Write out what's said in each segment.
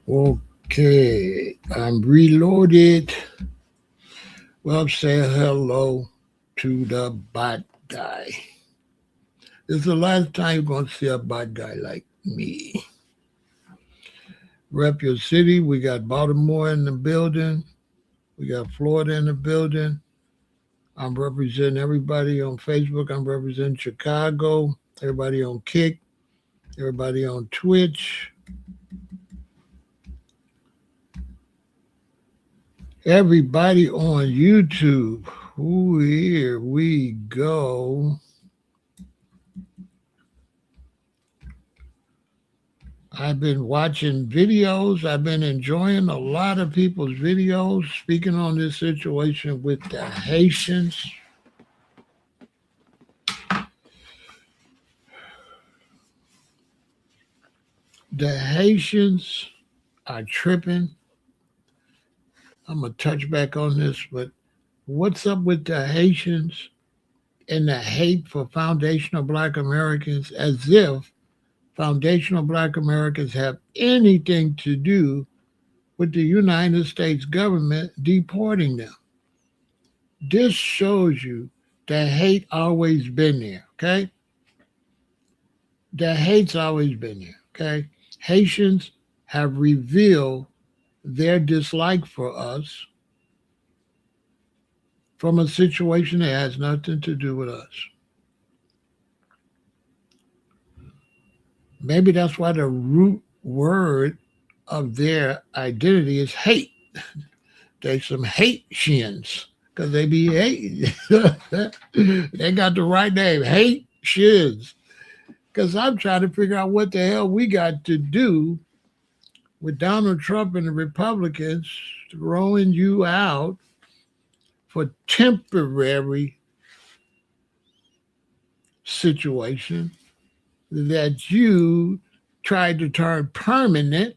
Okay, I'm reloaded. Well, say hello to the bad guy. This is the last time you're going to see a bad guy like me. Rep your city. We got Baltimore in the building. We got Florida in the building. I'm representing everybody on Facebook. I'm representing Chicago. Everybody on Kick. Everybody on Twitch. Everybody on YouTube. Ooh, here we go. I've been watching videos. I've been enjoying a lot of people's videos speaking on this situation with the Haitians. The Haitians are tripping. I'm going to touch back on this, but what's up with the Haitians and the hate for foundational Black Americans as if foundational Black Americans have anything to do with the United States government deporting them? This shows you that hate always been there, okay? The hate's always been there, okay? Haitians have revealed their dislike for us from a situation that has nothing to do with us. Maybe that's why the root word of their identity is hate. They some Haitians because they be hating. They got the right name, Haitians. Because I'm trying to figure out what the hell we got to do with Donald Trump and the Republicans throwing you out for temporary situation that you tried to turn permanent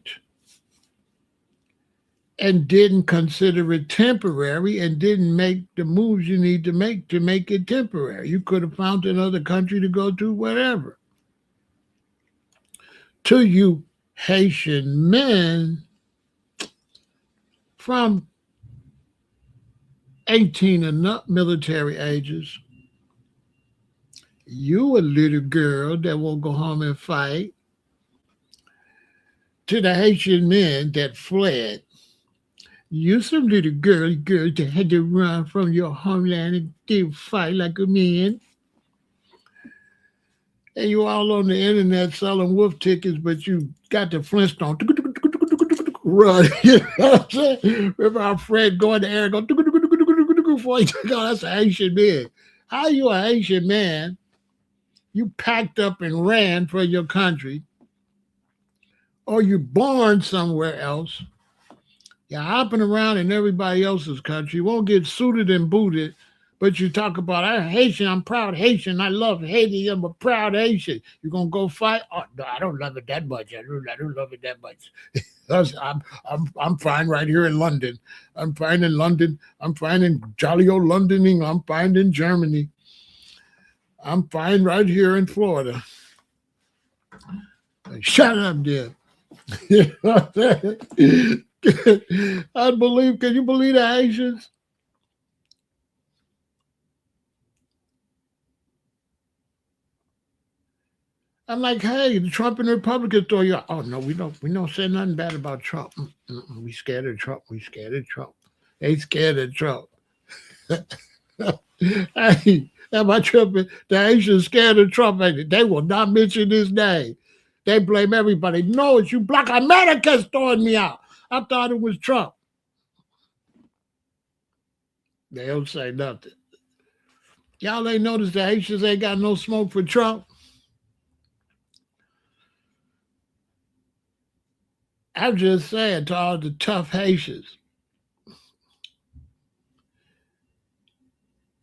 and didn't consider it temporary and didn't make the moves you need to make it temporary. You could have found another country to go to, whatever. To you Haitian men from 18 and up military ages, you a little girl that won't go home and fight. To the Haitian men that fled, you some little girls that had to run from your homeland and did fight like a man. And you all on the internet selling wolf tickets, but you got the Flintstone run. You know what I'm saying? Remember our friend going to air and go before he took out. That's a Haitian man. How you a Haitian man? You packed up and ran for your country, or you born somewhere else. You're hopping around in everybody else's country. You won't get suited and booted, but you talk about, I'm Haitian, I'm proud Haitian, I love Haiti, I'm a proud Haitian. You're going to go fight? Oh, no, I don't love it that much. I don't love it that much. I'm fine right here in London. I'm fine in London. I'm fine in jolly old London, England. I'm fine in Germany. I'm fine right here in Florida. Shut up, dear. You know what I'm saying? Can you believe the Haitians? I'm like, hey, the Trump and the Republicans throw you out. Oh no, we don't say nothing bad about Trump. We scared of Trump. We scared of Trump. They scared of Trump. Hey, am I tripping? The Haitians scared of Trump. They will not mention his name. They blame everybody. No, it's you Black Americans throwing me out. I thought it was Trump. They don't say nothing. Y'all ain't noticed the Haitians ain't got no smoke for Trump. I'm just saying to all the tough Haitians,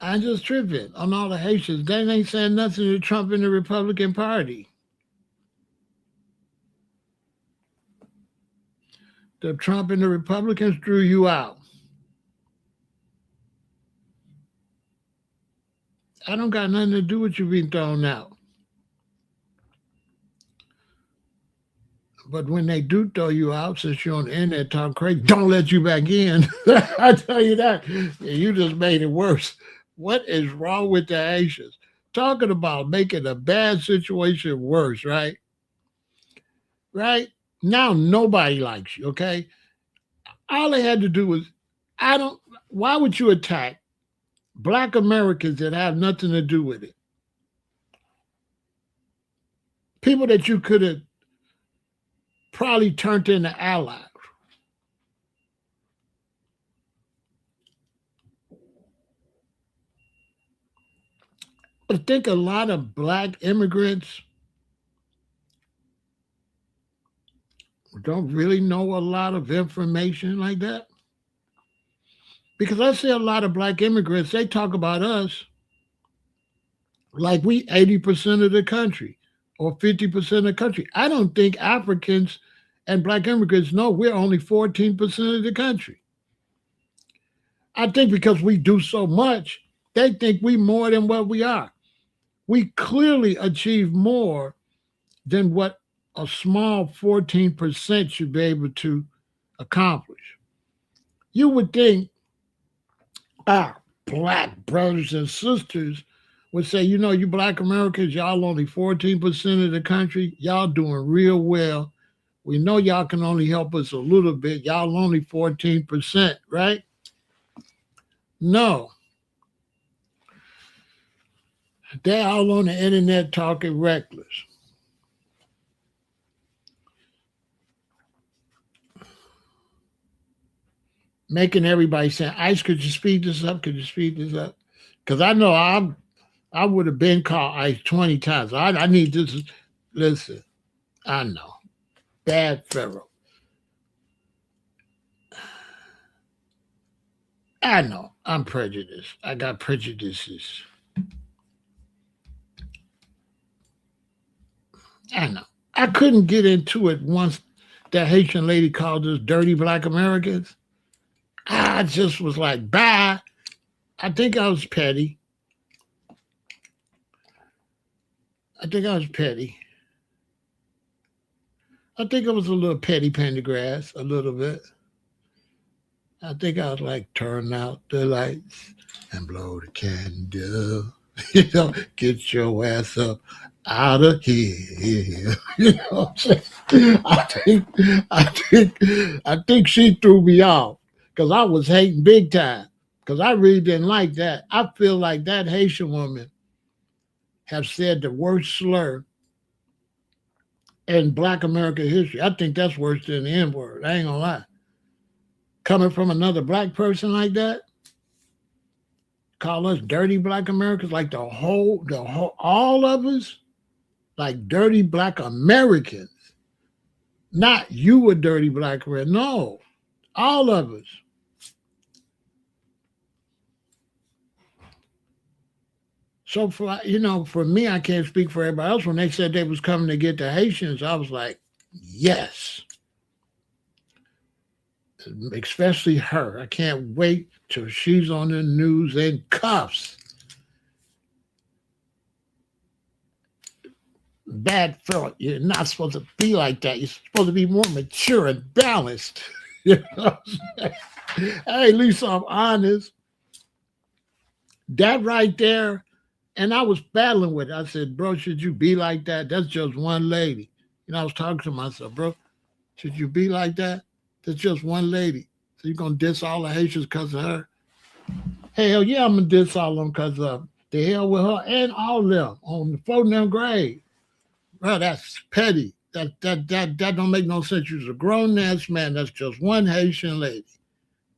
I'm just tripping on all the Haitians. They ain't saying nothing to Trump and the Republican Party. The Trump and the Republicans drew you out. I don't got nothing to do with you being thrown out. But when they do throw you out, since you're on the internet talking crazy, don't let you back in. I tell you that. Yeah, you just made it worse. What is wrong with the Haitians? Talking about making a bad situation worse, right? Right? Now nobody likes you, okay? All they had to do was, I don't, why would you attack black Americans that have nothing to do with it? People that you could have probably turned into allies. I think a lot of black immigrants don't really know a lot of information like that. Because I see a lot of black immigrants, they talk about us like we 80% of the country or 50% of the country. I don't think Africans and black immigrants know we're only 14% of the country. I think because we do so much, they think we more than what we are. We clearly achieve more than what a small 14% should be able to accomplish. You would think our black brothers and sisters would say, you know, you black Americans, y'all only 14% of the country. Y'all doing real well. We know y'all can only help us a little bit. Y'all only 14%, right? No. They all on the internet talking reckless. Making everybody say, Ice, could you speed this up? Could you speed this up? Because I know I would have been called Ice 20 times. I need this. Listen, I know. Bad Pharaoh. I know. I'm prejudiced. I got prejudices. I know. I couldn't get into it once that Haitian lady called us dirty black Americans. I just was like, bye. I think I was petty. I think I was petty. I think I was a little petty Pendergrass, a little bit. I think I was like, turn out the lights and blow the candle. Get your ass up out of here. You know what I'm saying? I think she threw me off because I was hating big time. Because I really didn't like that. I feel like that Haitian woman have said the worst slur in Black American history. I think that's worse than the N word. I ain't gonna lie. Coming from another black person like that, call us dirty black Americans, like all of us, like dirty black Americans. Not you a dirty black American. No, all of us. So for me, I can't speak for everybody else. When they said they was coming to get the Haitians, I was like, yes. Especially her. I can't wait till she's on the news in cuffs. Bad fella, you're not supposed to be like that. You're supposed to be more mature and balanced. You know hey, at least I'm honest. That right there, and I was battling with it. I said, bro, should you be like that? That's just one lady. I was talking to myself, bro, should you be like that? That's just one lady. So you're gonna diss all the Haitians because of her? Hell yeah, I'm gonna diss all of them because of the hell with her and all of them on the phone them grade. Bro, that's petty. That don't make no sense. You're a grown ass man. That's just one Haitian lady.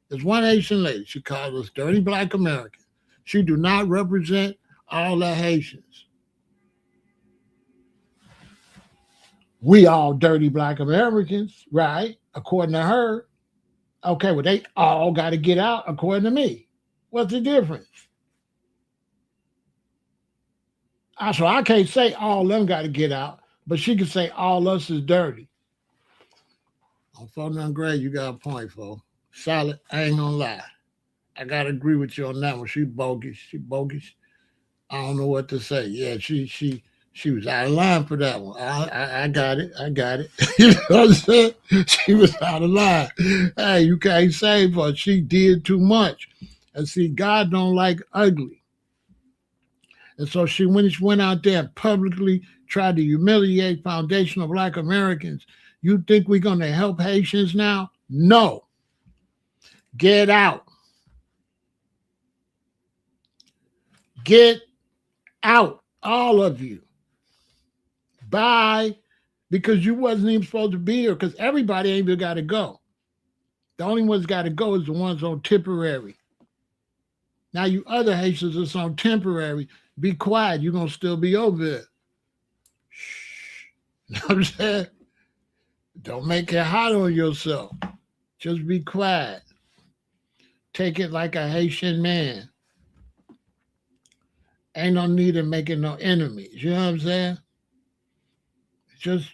There's one Haitian lady. She calls us dirty black Americans. She do not represent all the Haitians. We all dirty black Americans, right? According to her. Okay, well, they all got to get out according to me. What's the difference? So I can't say all of them got to get out, but she can say all us is dirty. On phone on grade, you got a point, folks. Solid. I ain't gonna lie. I gotta agree with you on that one. She bogus. She bogus. I don't know what to say. Yeah, she She was out of line for that one. I got it. I got it. You know what I'm saying? She was out of line. Hey, you can't save her. She did too much. And see, God don't like ugly. And so she went out there and publicly tried to humiliate foundational black Americans. You think we're going to help Haitians now? No. Get out. Get out. All of you. Bye. Because you wasn't even supposed to be here because everybody ain't even got to go. The only ones got to go is the ones on temporary. Now you other Haitians that's on temporary, be quiet. You're going to still be over there. Shh. You know what I'm saying? Don't make it hot on yourself. Just be quiet. Take it like a Haitian man. Ain't no need of making no enemies. You know what I'm saying? Just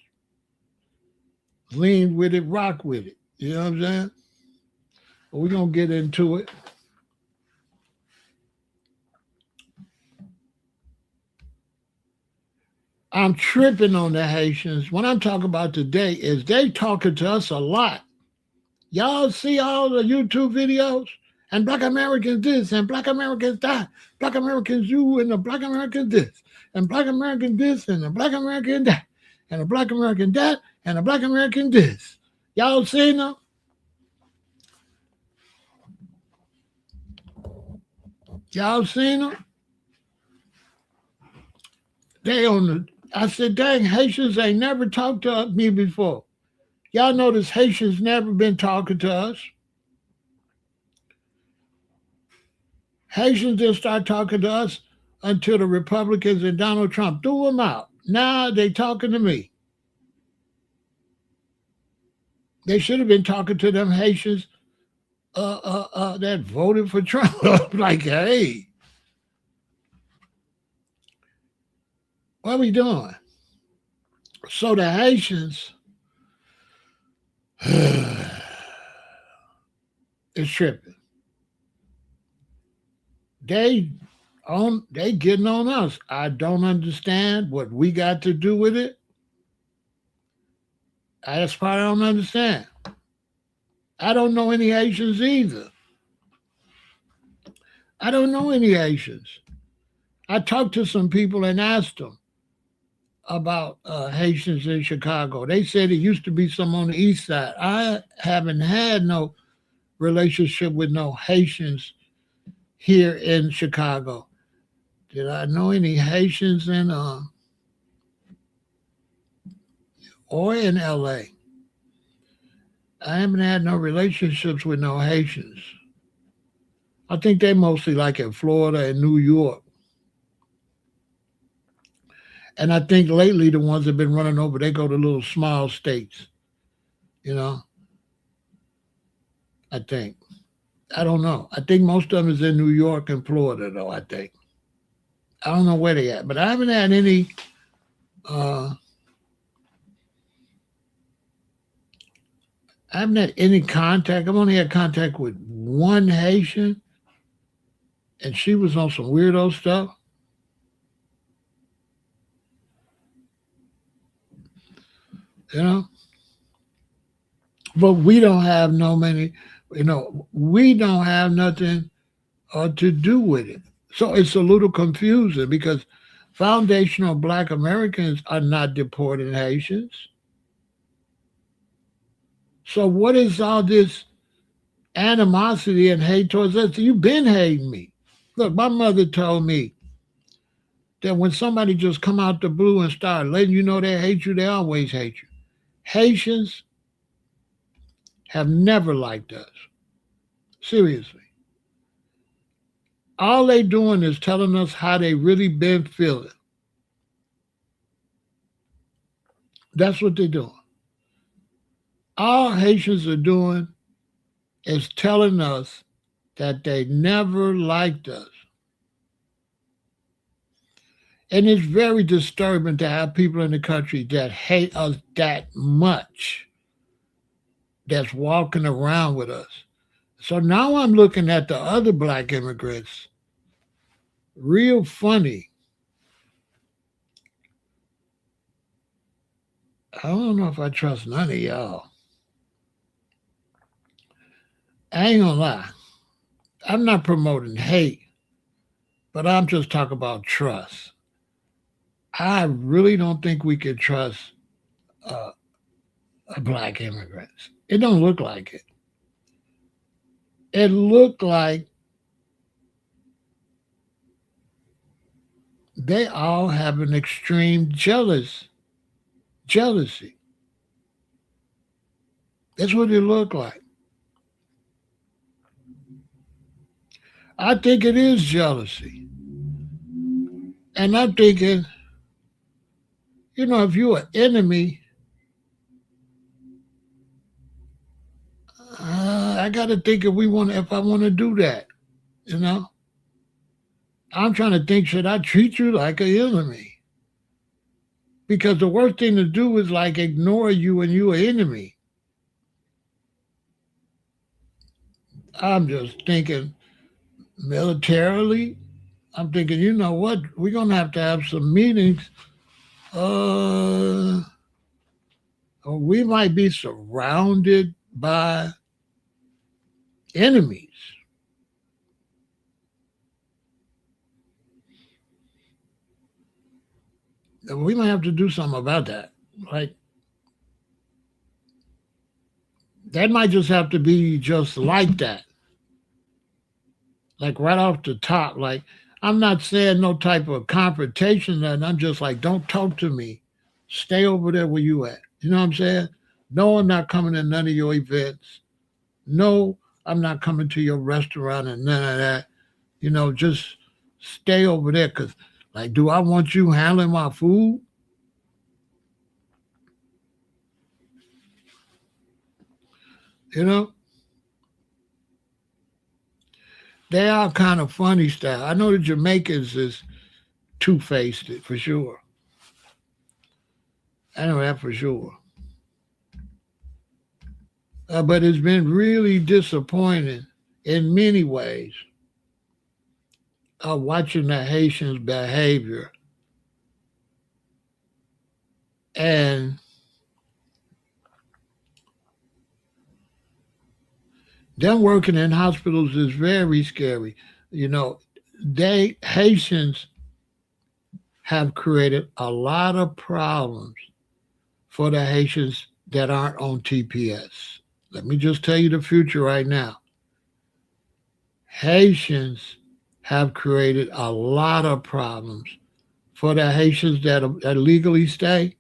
lean with it, rock with it. You know what I'm saying? But we're going to get into it. I'm tripping on the Haitians. What I'm talking about today is they talking to us a lot. Y'all see all the YouTube videos? And black Americans this, and black Americans that. Black Americans you, and the black Americans this. And black American this, and the black American that. And the black American that, and the black American this. Y'all seen them? Y'all seen them? They on the... I said, dang, Haitians ain't never talked to me before. Y'all notice Haitians never been talking to us. Haitians didn't start talking to us until the Republicans and Donald Trump threw them out. Now they talking to me. They should have been talking to them Haitians that voted for Trump. Like, hey, what are we doing? So the Haitians is tripping. They getting on us. I don't understand what we got to do with it. That's part I don't understand. I don't know any Haitians either. I don't know any Haitians. I talked to some people and asked them about Haitians in Chicago. They said it used to be some on the east side. I haven't had no relationship with no Haitians here in Chicago. Did I know any Haitians in or in LA? I haven't had no relationships with no Haitians. I think they mostly like in Florida and New York. And I think lately the ones that have been running over, they go to little small states. You know? I think. I don't know. I think most of them is in New York and Florida, though, I think. I don't know where they at. But I haven't had any contact. I've only had contact with one Haitian, and she was on some weirdo stuff. You know? But we don't have we don't have nothing to do with it. So it's a little confusing because foundational black Americans are not deporting Haitians. So what is all this animosity and hate towards us? You've been hating me. Look, my mother told me that when somebody just come out the blue and start letting you know they hate you, they always hate you. Haitians have never liked us. Seriously. All they doing is telling us how they really been feeling. That's what they're doing. All Haitians are doing is telling us that they never liked us. And it's very disturbing to have people in the country that hate us that much, that's walking around with us. So now I'm looking at the other black immigrants, real funny. I don't know if I trust none of y'all. I ain't gonna lie. I'm not promoting hate, but I'm just talking about trust. I really don't think we can trust uh, black immigrants. It don't look like it. It looked like they all have an extreme jealousy. That's what it looked like. I think it is jealousy. And I'm thinking, if you're an enemy, I got to think if I want to do that, you know, I'm trying to think, should I treat you like an enemy? Because the worst thing to do is like ignore you and you an enemy. I'm just thinking militarily. I'm thinking, you know what? We're gonna have some meetings. Uh, we might be surrounded by enemies. And we might have to do something about that. Like that might just have to be just like that. Like right off the top. Like I'm not saying no type of confrontation, and I'm just like, don't talk to me. Stay over there where you at. You know what I'm saying? No, I'm not coming to none of your events. No, I'm not coming to your restaurant and none of that. Just stay over there. Cause like, do I want you handling my food? You know, they are kind of funny style. I know the Jamaicans is two faced for sure. I know that for sure. But it's been really disappointing in many ways watching the Haitians' behavior and them working in hospitals is very scary. You know, they Haitians have created a lot of problems for the Haitians that aren't on TPS. Let me just tell you the future right now. Haitians have created a lot of problems for the Haitians that legally stay.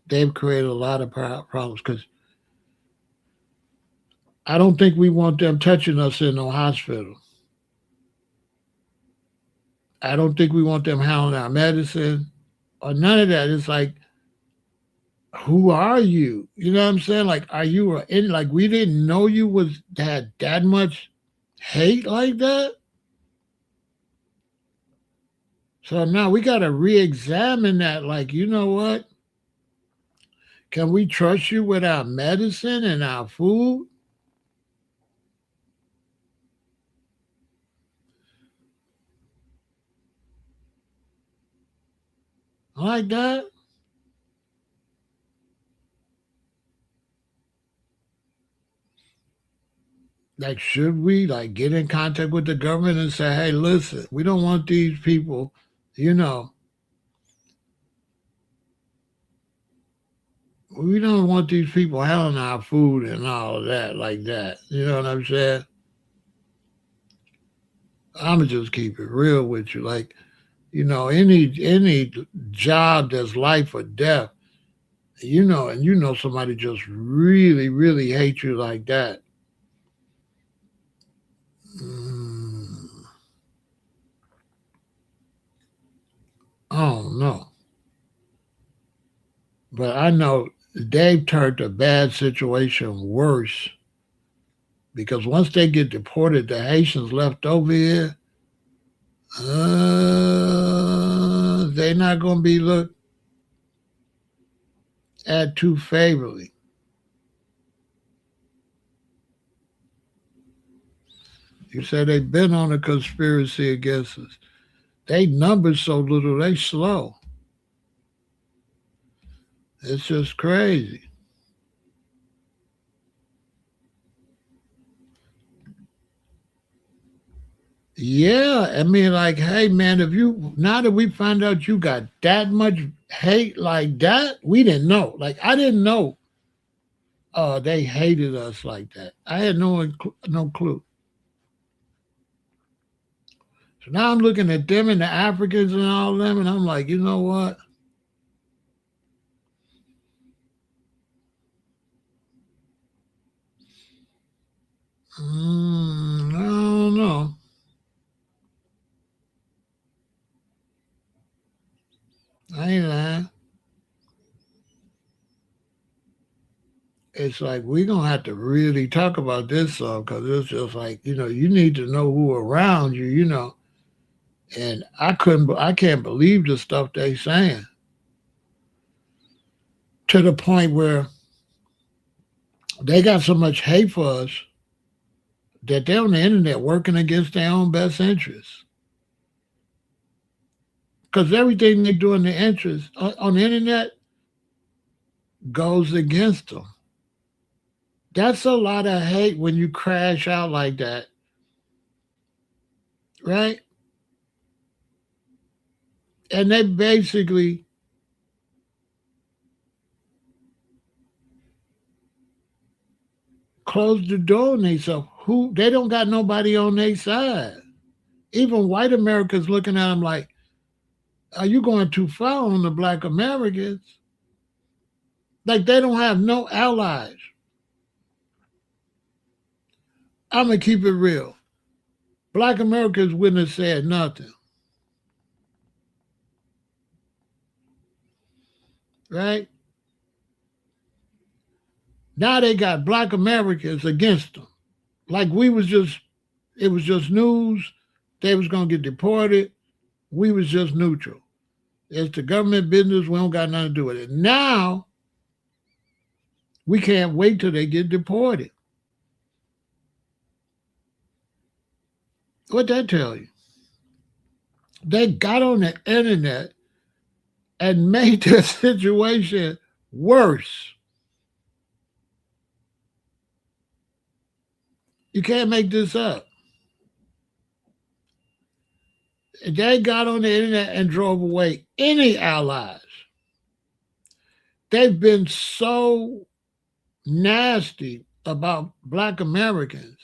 They've created a lot of problems because I don't think we want them touching us in no hospital. I don't think we want them handling our medicine or none of that. It's like, who are you? You know what I'm saying? Like, are you like we didn't know you had that much hate like that? So now we got to re-examine that. Like, you know what? Can we trust you with our medicine and our food? Like that? Like, should we like get in contact with the government and say, hey, listen, we don't want these people, you know, we don't want these people handling our food and all of that like that. You know what I'm saying? I'ma just keep it real with you. Like, any job that's life or death, and somebody just really, really hates you like that. Mm, I don't know. But I know they've turned a bad situation worse because once they get deported, the Haitians left over here, they're not going to be looked at too favorably. You say they've been on a conspiracy against us. They numbers so little, they slow. It's just crazy. Yeah, I mean, like, hey, man, if you now that we find out you got that much hate like that, we didn't know. Like, I didn't know. They hated us like that. I had no clue. So now I'm looking at them and the Africans and all of them, and I'm like, you know what? I don't know. I ain't lying. It's like we're gonna have to really talk about this stuff because it's just like you need to know who around you, And I can't believe the stuff they saying to the point where they got so much hate for us that they're on the internet working against their own best interests. Because everything they do in the interest on the internet goes against them. That's a lot of hate when you crash out like that, right? And they basically close the door on themselves. Who they don't got nobody on their side. Even white Americans looking at them like, "Are you going too far on the black Americans?" Like they don't have no allies. I'm gonna keep it real. Black Americans wouldn't have said nothing, right? Now they got black Americans against them. Like it was just news. They was gonna get deported. We was just neutral. It's the government business. We don't got nothing to do with it. Now we can't wait till they get deported. What that tell you? They got on the internet and made the situation worse. You can't make this up. They got on the internet and drove away any allies. They've been so nasty about black Americans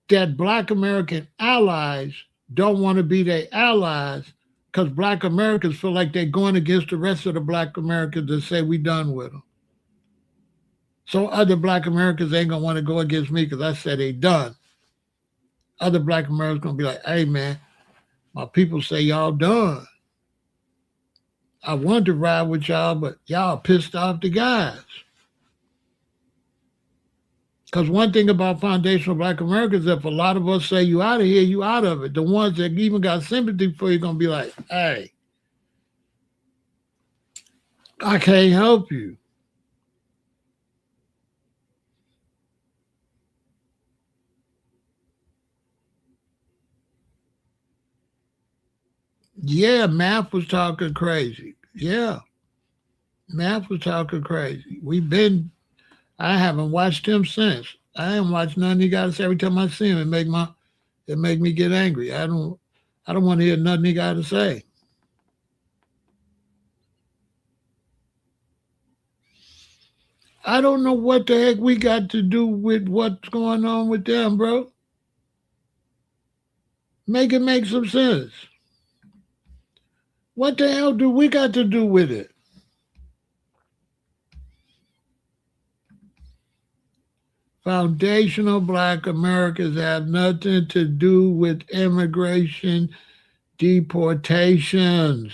that black American allies don't want to be their allies because black Americans feel like they're going against the rest of the black Americans that say we done with them. So other black Americans ain't gonna want to go against me because I said they done. Other black Americans gonna be like, hey man, my people say y'all done. I wanted to ride with y'all, but y'all pissed off the guys. Because one thing about foundational black Americans, if a lot of us say you out of here, you out of it. The ones that even got sympathy for you gonna be like, hey, I can't help you. Yeah, Math was talking crazy. Yeah, Math was talking crazy. I haven't watched him since. I haven't watched nothing he got to say. Every time I see him, it make me get angry. I don't want to hear nothing he got to say. I don't know what the heck we got to do with what's going on with them, bro. Make it make some sense. What the hell do we got to do with it? Foundational black Americans have nothing to do with immigration deportations.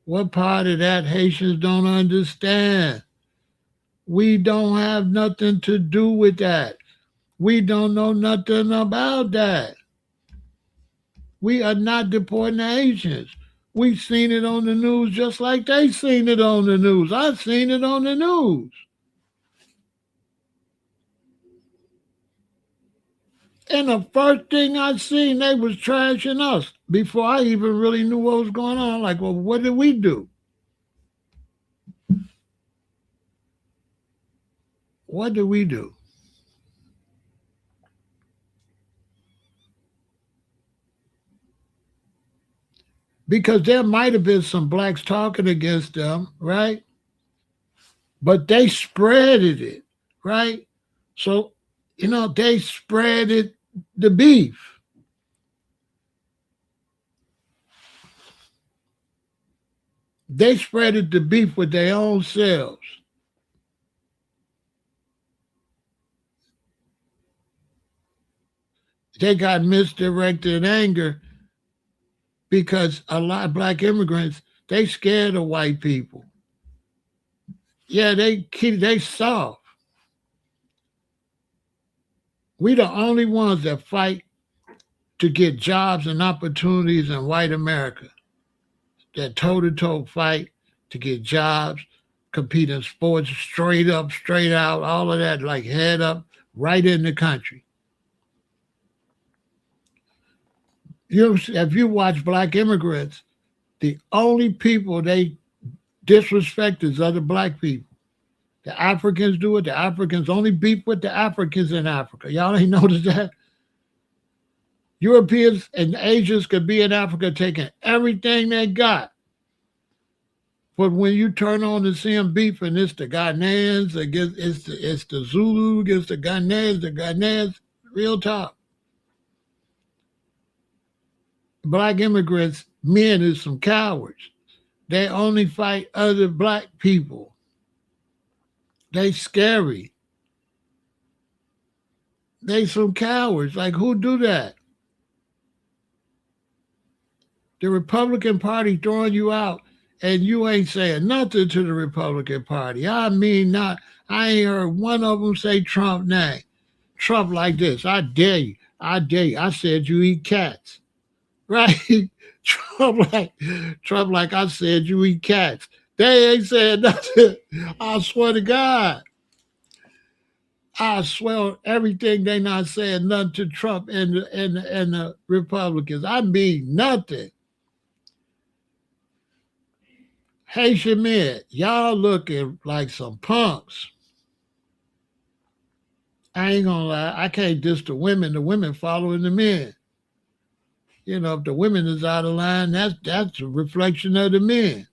What part of that Haitians don't understand? We don't have nothing to do with that. We don't know nothing about that. We are not deporting the Haitians. We seen it on the news just like they seen it on the news. I seen it on the news. And the first thing I seen, they was trashing us before I even really knew what was going on. Like, well, what did we do? What did we do? Because there might have been some blacks talking against them, right? But they spreaded it, right? So, they spreaded the beef. They spreaded the beef with their own selves. They got misdirected anger because a lot of black immigrants, they scared of white people. Yeah, they soft. We the only ones that fight to get jobs and opportunities in white America. That toe to toe fight to get jobs, compete in sports, straight up, straight out, all of that, like head up, right in the country. If you watch black immigrants, the only people they disrespect is other black people. The Africans do it. The Africans only beef with the Africans in Africa. Y'all ain't noticed that? Europeans and Asians could be in Africa taking everything they got. But when you turn on to see them beefing, it's the Ghanaians against it's the Zulu against the Ghanaians, real talk. Black immigrants, men is some cowards. They only fight other black people. They scary. They some cowards. Like who do that? The Republican Party throwing you out and you ain't saying nothing to the Republican Party. I mean not I ain't heard one of them say Trump name. Trump like this. I dare you. I dare you. I said you eat cats. Right? Trump like Trump like I said you eat cats. They ain't saying nothing. I swear to God. I swear everything they not saying nothing to Trump and the Republicans. I mean nothing. Haitian men, y'all looking like some punks. I ain't gonna lie. I can't diss the women. The women following the men. If the women is out of line, that's a reflection of the men.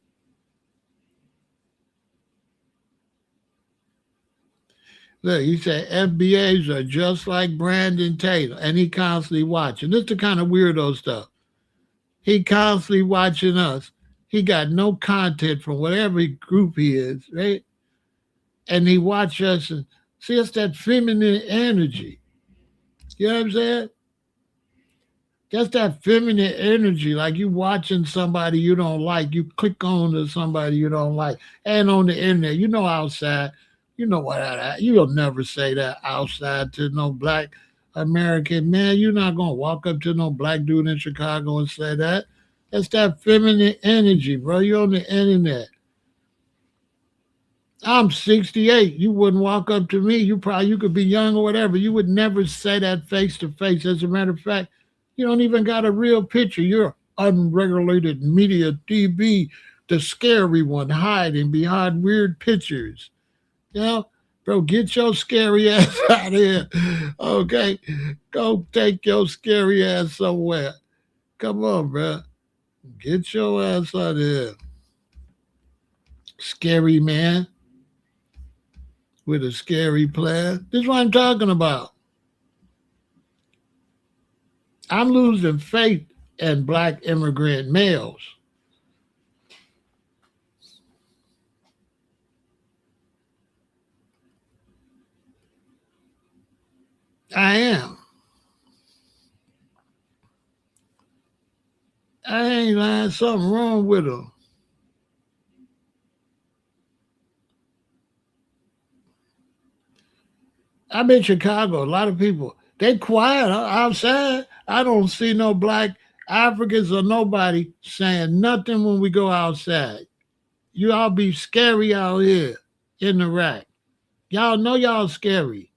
Look, he said FBAs are just like Brandon Taylor, and he constantly watching. This the kind of weirdo stuff. He constantly watching us. He got no content from whatever group he is, right? And he watch us and see it's that feminine energy. You know what I'm saying? That's that feminine energy. Like you watching somebody you don't like, you click on to somebody you don't like. And on the internet, outside, you know what you'll never say that outside to no black American man. You're not gonna walk up to no black dude in Chicago and say that. That's that feminine energy, bro. You're on the internet. I'm 68. You wouldn't walk up to me. You could be young or whatever. You would never say that face to face. As a matter of fact, you don't even got a real picture. You're unregulated media DB, the scary one, hiding behind weird pictures. Bro, get your scary ass out of here. Okay, go take your scary ass somewhere. Come on, bro. Get your ass out of here. Scary man with a scary plan. This is what I'm talking about. I'm losing faith in black immigrant males. I am. I ain't lying. Something wrong with them. I'm in Chicago. A lot of people, they quiet outside. I don't see no black Africans or nobody saying nothing when we go outside. You all be scary out here in the rack. Y'all know y'all scary.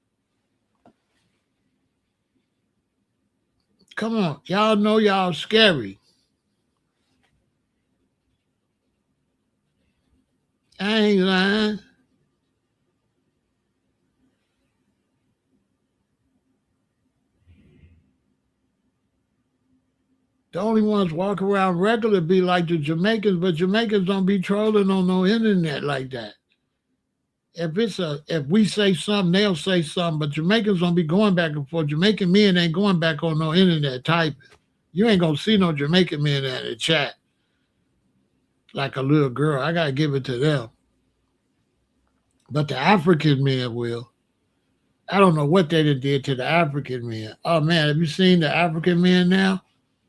Come on. Y'all know y'all scary. I ain't lying. The only ones walk around regular be like the Jamaicans, but Jamaicans don't be trolling on no internet like that. If we say something, they'll say something, but Jamaicans don't be going back and forth. Jamaican men ain't going back on no internet typing. You ain't gonna see no Jamaican men in the chat like a little girl. I gotta give it to them. But the African men will. I don't know what they did to the African men. Oh man, have you seen the African men now?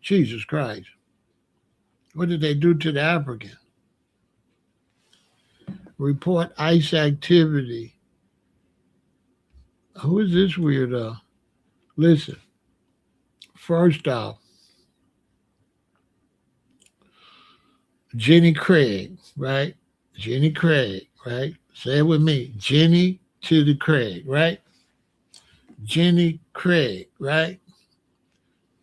Jesus Christ. What did they do to the African? Report ICE activity. Who is this weirdo? Listen, first off, Jenny Craig, right? Jenny Craig, right? Say it with me. Jenny to the Craig, right? Jenny Craig, right?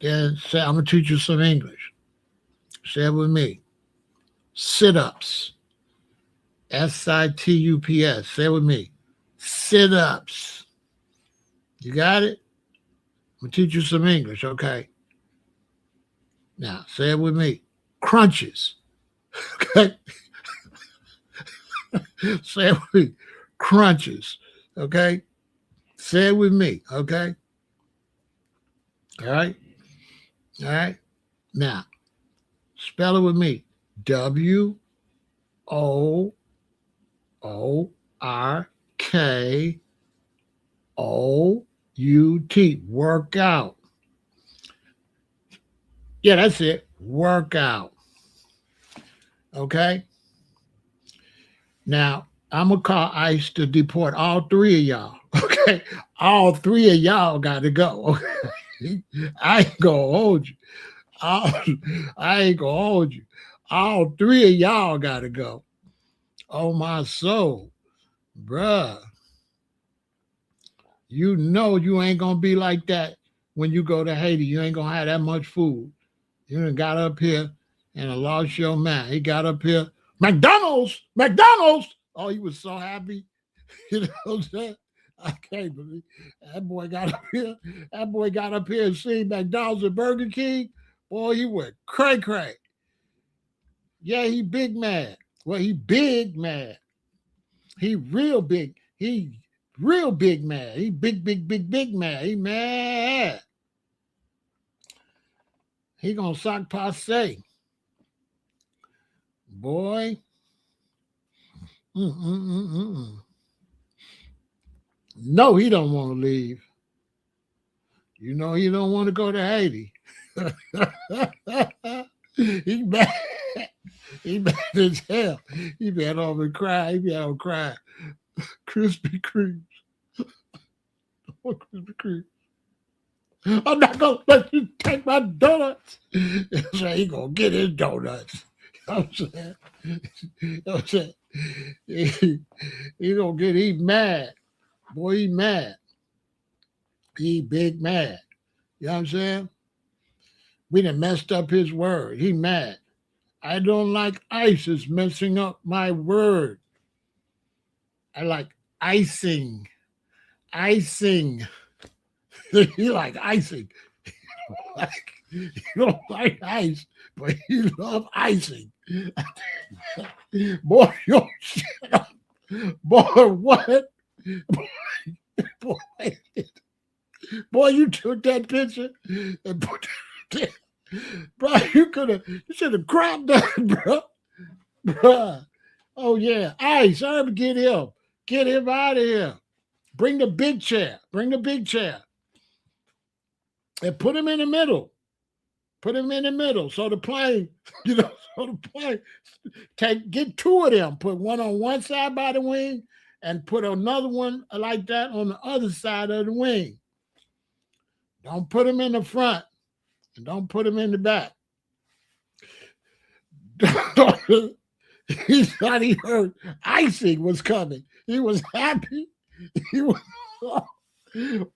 Then say, I'm going to teach you some English. Say it with me. Sit-ups. SITUPS. Say it with me. Sit-ups. You got it? I'm going to teach you some English, okay? Now, say it with me. Crunches. Okay? Say it with me. Crunches. Okay? Say it with me, okay? All right? All right? Now, spell it with me. WOORKOUT. Workout. Yeah, that's it. Workout. Okay? Now, I'm going to call ICE to deport all three of y'all. Okay? All three of y'all got to go. Okay? I ain't going to hold you. I ain't going to hold you. All three of y'all got to go. Oh, my soul. Bruh. You know you ain't going to be like that when you go to Haiti. You ain't going to have that much food. You done got up here and lost your mind. He got up here. McDonald's. Oh, he was so happy. You know what I'm saying? I can't believe that boy got up here. That boy got up here and seen McDonald's and Burger King. Boy, he went cray. Yeah, he big mad. Well, he big mad. He real big. He real big mad. He big mad. He mad. He gonna sock passe. Boy. No, he don't want to leave. You know he don't want to go to Haiti. He mad. He mad as hell. He been over and cry. He been over crying. Krispy Kremes. Krispy Kreme. I'm not gonna let you take my donuts. So he gonna get his donuts. You know what I'm saying? You know what I'm saying? He gonna get, he mad. Boy, he mad. He big mad. You know what I'm saying? We done messed up his word. He mad. I don't like ISIS messing up my word. I like icing. Icing. He like icing. You don't like ice, but you love icing. Boy, you shut up. Boy, what? Boy, you took that picture and put that. Bro, you should have cropped that, bro. Oh yeah, Ice, I'm get him out of here. Bring the big chair, and put him in the middle. So the plane, get two of them. Put one on one side by the wing, and put another one like that on the other side of the wing. Don't put him in the front. And don't put him in the back. He thought he heard icing was coming. He was happy.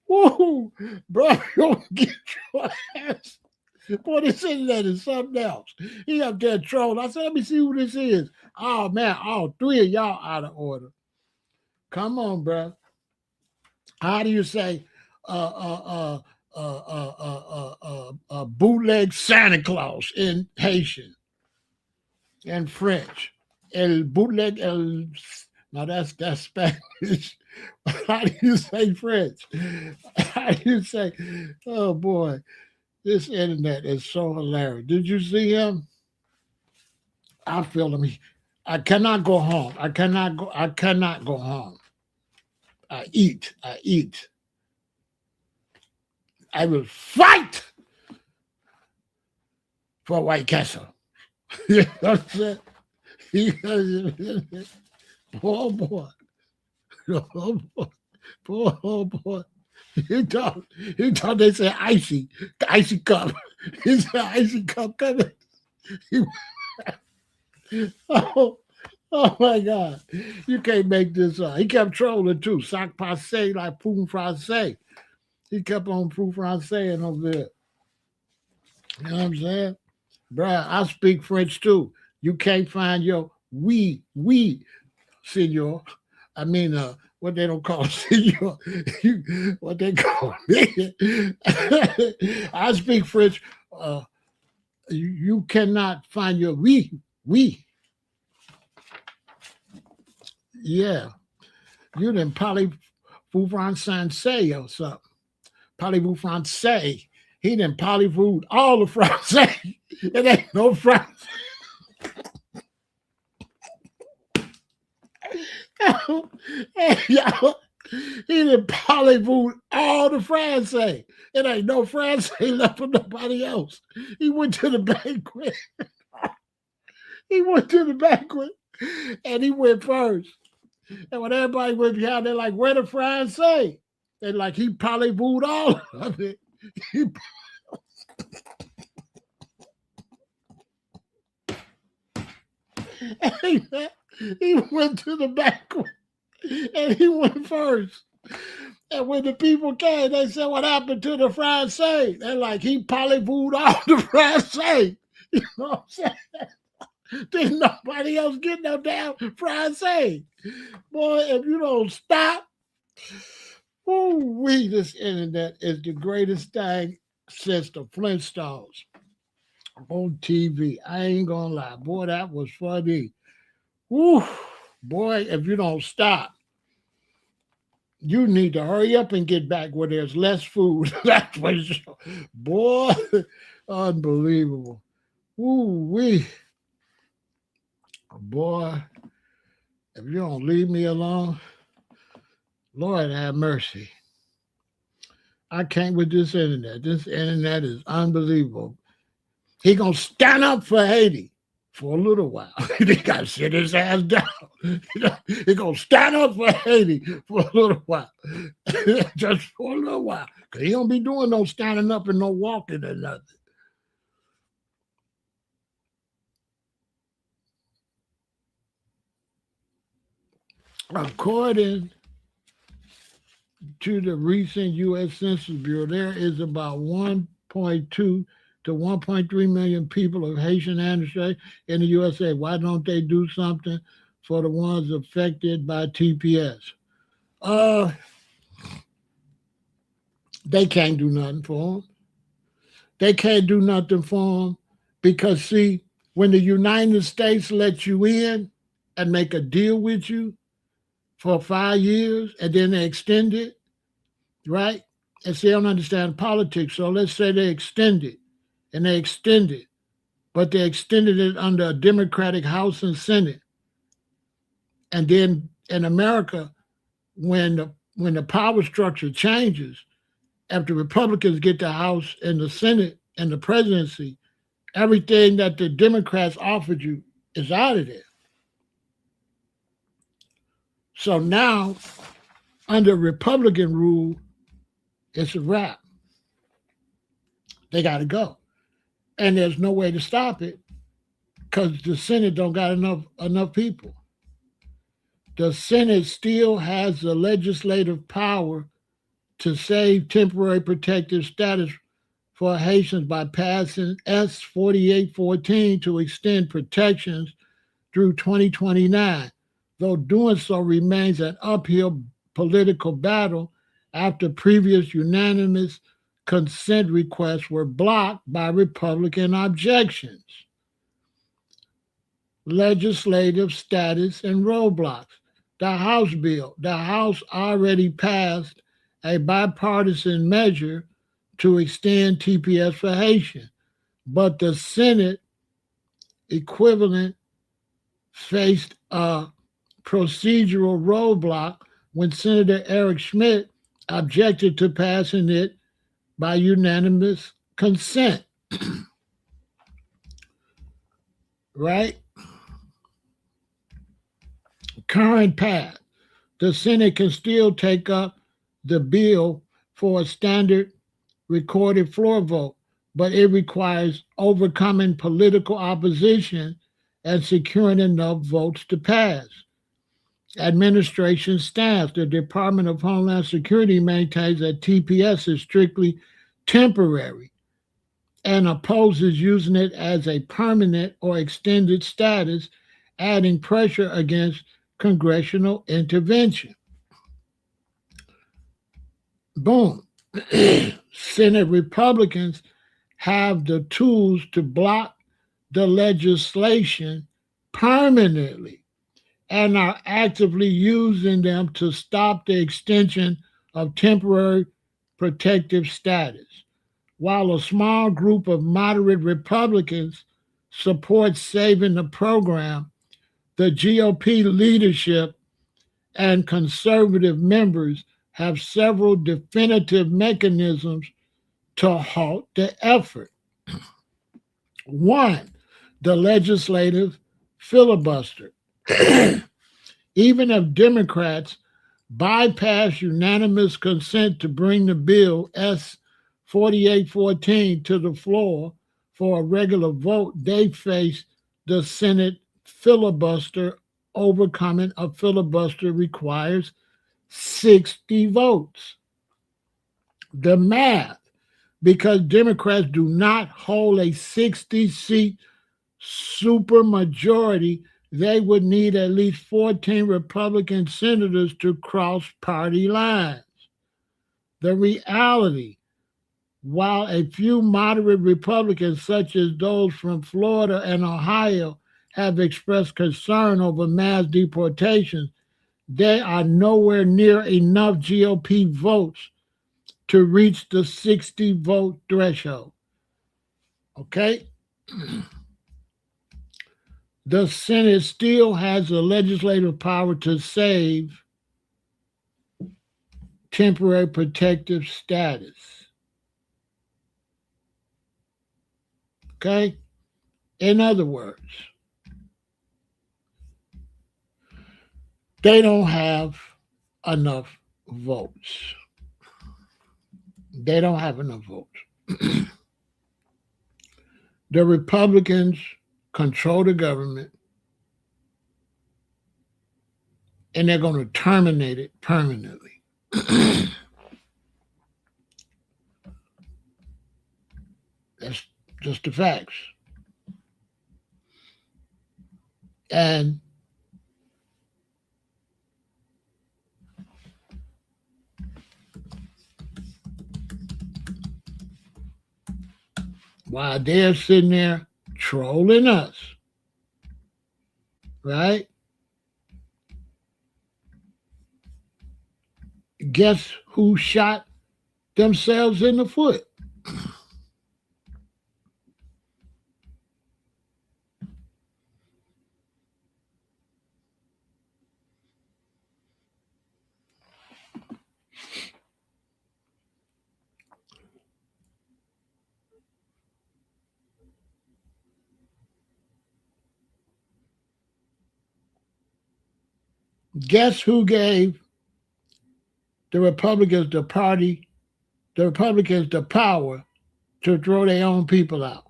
Woo, bro, you'll get your ass. Boy, this internet is something else. He up there trolling. I said, let me see who this is. Oh man, all three of y'all out of order. Come on, bro. How do you say bootleg Santa Claus in Haitian and French? El bootleg el. Now that's Spanish. How do you say French? How do you say? Oh boy, this internet is so hilarious. Did you see him? I feel him. I cannot go home. I cannot go. I cannot go home. I eat. I eat. I will fight for White Castle. You know what I'm saying? Poor boy. Oh boy. Poor oh boy. He thought they said icy cup. He said icy cup coming. He, oh, oh my God. You can't make this up. He kept trolling too. Sac passe like poum francais. He kept on poum francais over there. You know what I'm saying? Bruh, I speak French too. You can't find your we, senor. I mean, what they don't call senor, what they call me. I speak French. You cannot find your we. Yeah, you didn't parlez-vous français or something. Parlez-vous français. He didn't parlez-vous all the français. It ain't no France. Hey, y'all, he didn't parlez-vous all the français. It ain't no français left for nobody else. He went to the banquet. He went to the banquet and he went first. And when everybody went behind, they're like, where the français? And like he parlez-vous all of it. He he went to the banquet and he went first. And when the people came, they said, what happened to the Francais? They're like, he parlez-vous all the Francais. You know what I'm saying? There's nobody else getting no damn Francais. Boy, if you don't stop, this internet is the greatest thing since the Flintstones on TV. I ain't gonna lie. Boy, that was funny. Woo, boy, if you don't stop, you need to hurry up and get back where there's less food. That's what sure. Boy, unbelievable. Woo boy, if you don't leave me alone, Lord have mercy. I can't with this internet. This internet is unbelievable. He gonna stand up for Haiti for a little while. He got to sit his ass down. He gonna stand up for Haiti for a little while, just for a little while, cause he don't be doing no standing up and no walking or nothing. According to the recent U.S. Census Bureau, there is about 1.2 to 1.3 million people of Haitian ancestry in the USA. Why don't they do something for the ones affected by TPS? They can't do nothing for them. They can't do nothing for them because, see, when the United States lets you in and make a deal with you for 5 years and then they extend it, right? And see, they don't understand politics. So let's say they extend it and they extend it, but they extended it under a Democratic House and Senate. And then in America, when the power structure changes, after Republicans get the House and the Senate and the presidency, everything that the Democrats offered you is out of there. So now, under Republican rule, it's a wrap. They got to go. And there's no way to stop it because the Senate don't got enough people. The Senate still has the legislative power to save temporary protective status for Haitians by passing S 4814 to extend protections through 2029, though doing so remains an uphill political battle after previous unanimous consent requests were blocked by Republican objections. Legislative status and roadblocks. The House already passed a bipartisan measure to extend TPS for Haitians, but the Senate equivalent faced a procedural roadblock when Senator Eric Schmidt objected to passing it by unanimous consent. Right? Current path. The Senate can still take up the bill for a standard recorded floor vote, but it requires overcoming political opposition and securing enough votes to pass. Administration stance. The Department of Homeland Security maintains that TPS is strictly temporary and opposes using it as a permanent or extended status, adding pressure against congressional intervention. Boom. Senate Republicans have the tools to block the legislation permanently and are actively using them to stop the extension of temporary protective status. While a small group of moderate Republicans supports saving the program, the GOP leadership and conservative members have several definitive mechanisms to halt the effort. One, the legislative filibuster. Even if Democrats bypass unanimous consent to bring the bill S 4814 to the floor for a regular vote, they face the Senate filibuster. Overcoming a filibuster requires 60 votes. The math, because Democrats do not hold a 60-seat supermajority, they would need at least 14 Republican senators to cross party lines. The reality, while a few moderate Republicans, such as those from Florida and Ohio, have expressed concern over mass deportations, there are nowhere near enough GOP votes to reach the 60 vote threshold. Okay? The Senate still has the legislative power to save temporary protective status. Okay? In other words, they don't have enough votes. They don't have enough votes. The Republicans control the government, and they're going to terminate it permanently. That's just the facts. And while they're sitting there trolling us, right? Guess who shot themselves in the foot? Guess who gave the Republicans the power to throw their own people out?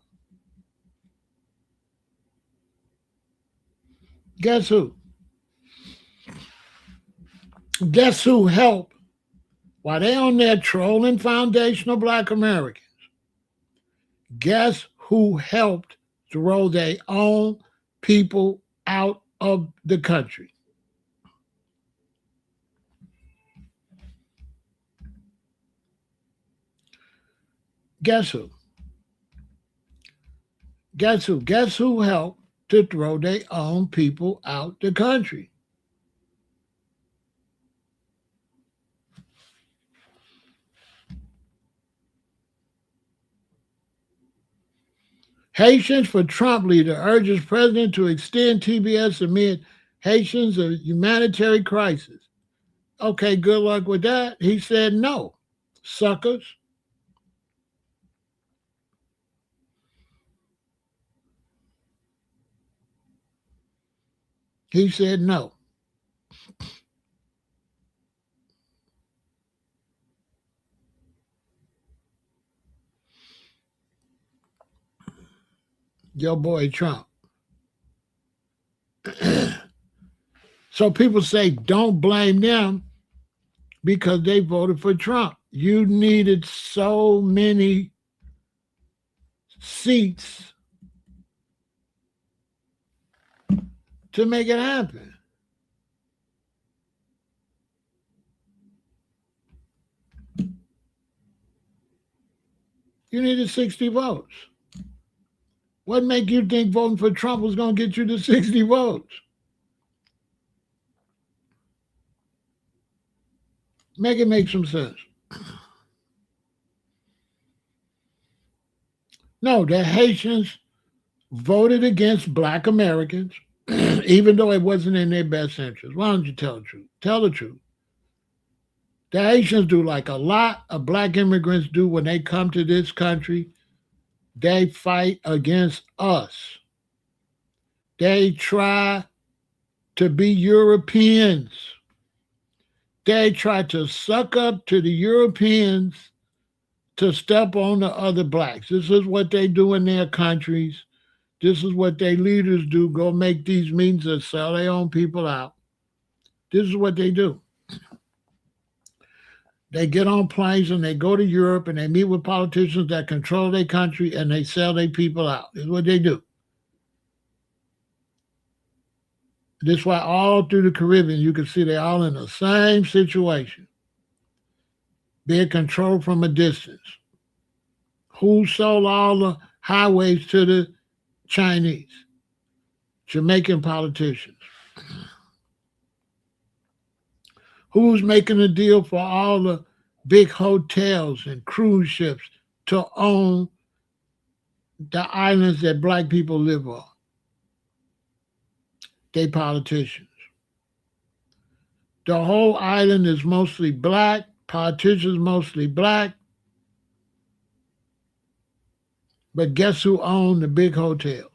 Guess who? Guess who helped While they on there trolling foundational black Americans, guess who helped throw their own people out of the country? Guess who? Guess who? Guess who helped to throw their own people out the country? Haitians for Trump leader urges president to extend TBS amid Haitians a humanitarian crisis. Okay, good luck with that. He said no. Suckers. He said no. Your boy Trump. So people say don't blame them because they voted for Trump. You needed so many seats to make it happen. You needed 60 votes. What make you think voting for Trump was going to get you the 60 votes? Make it make some sense. No, the Haitians voted against black Americans, even though it wasn't in their best interest. Why don't you tell the truth? Tell the truth. The Haitians do like a lot of black immigrants do when they come to this country. They fight against us. They try to be Europeans. They try to suck up to the Europeans to step on the other blacks. This is what they do in their countries. This is what their leaders do. Go make these meetings and sell their own people out. This is what they do. They get on planes and they go to Europe and they meet with politicians that control their country and they sell their people out. This is what they do. This is why all through the Caribbean, you can see they're all in the same situation. Being controlled from a distance. Who sold all the highways to the Chinese? Jamaican politicians. Who's making a deal for all the big hotels and cruise ships to own the islands that black people live on? They politicians. The whole island is mostly black, politicians mostly black. But guess who owned the big hotels?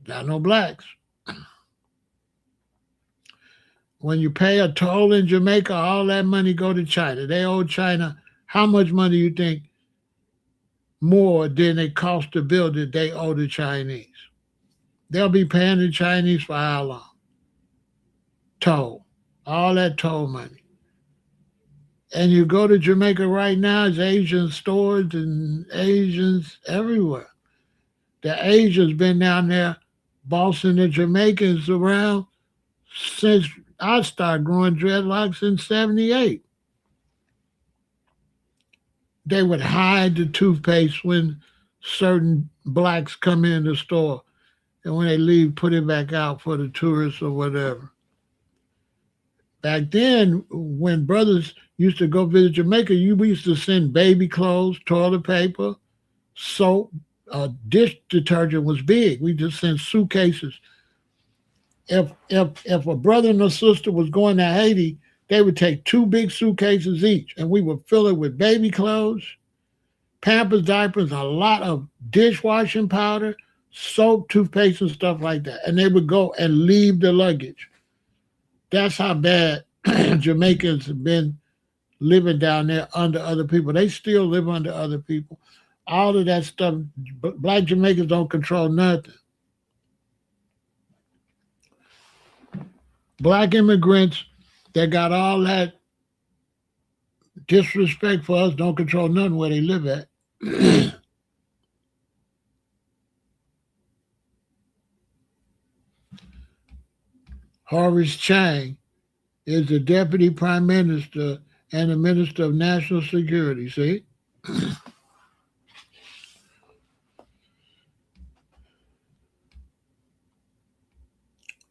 Not no blacks. When you pay a toll in Jamaica, all that money go to China. They owe China how much money you think more than it cost to build it they owe the Chinese? They'll be paying the Chinese for how long? Toll. All that toll money. And you go to Jamaica right now, it's Asian stores and Asians everywhere. The Asians been down there bossing the Jamaicans around since I started growing dreadlocks in 78. They would hide the toothpaste when certain blacks come in the store. And when they leave, put it back out for the tourists or whatever. Back then, when brothers used to go visit Jamaica, we used to send baby clothes, toilet paper, soap, dish detergent was big. We just sent suitcases. If a brother and a sister was going to Haiti, they would take 2 big suitcases each, and we would fill it with baby clothes, Pampers, diapers, a lot of dishwashing powder, soap, toothpaste, and stuff like that. And they would go and leave the luggage. That's how bad Jamaicans have been living down there under other people. They still live under other people. All of that stuff, black Jamaicans don't control nothing. Black immigrants that got all that Disrespect for us don't control nothing where they live at. Horace Chang is the deputy prime minister and the minister of national security. See, I'm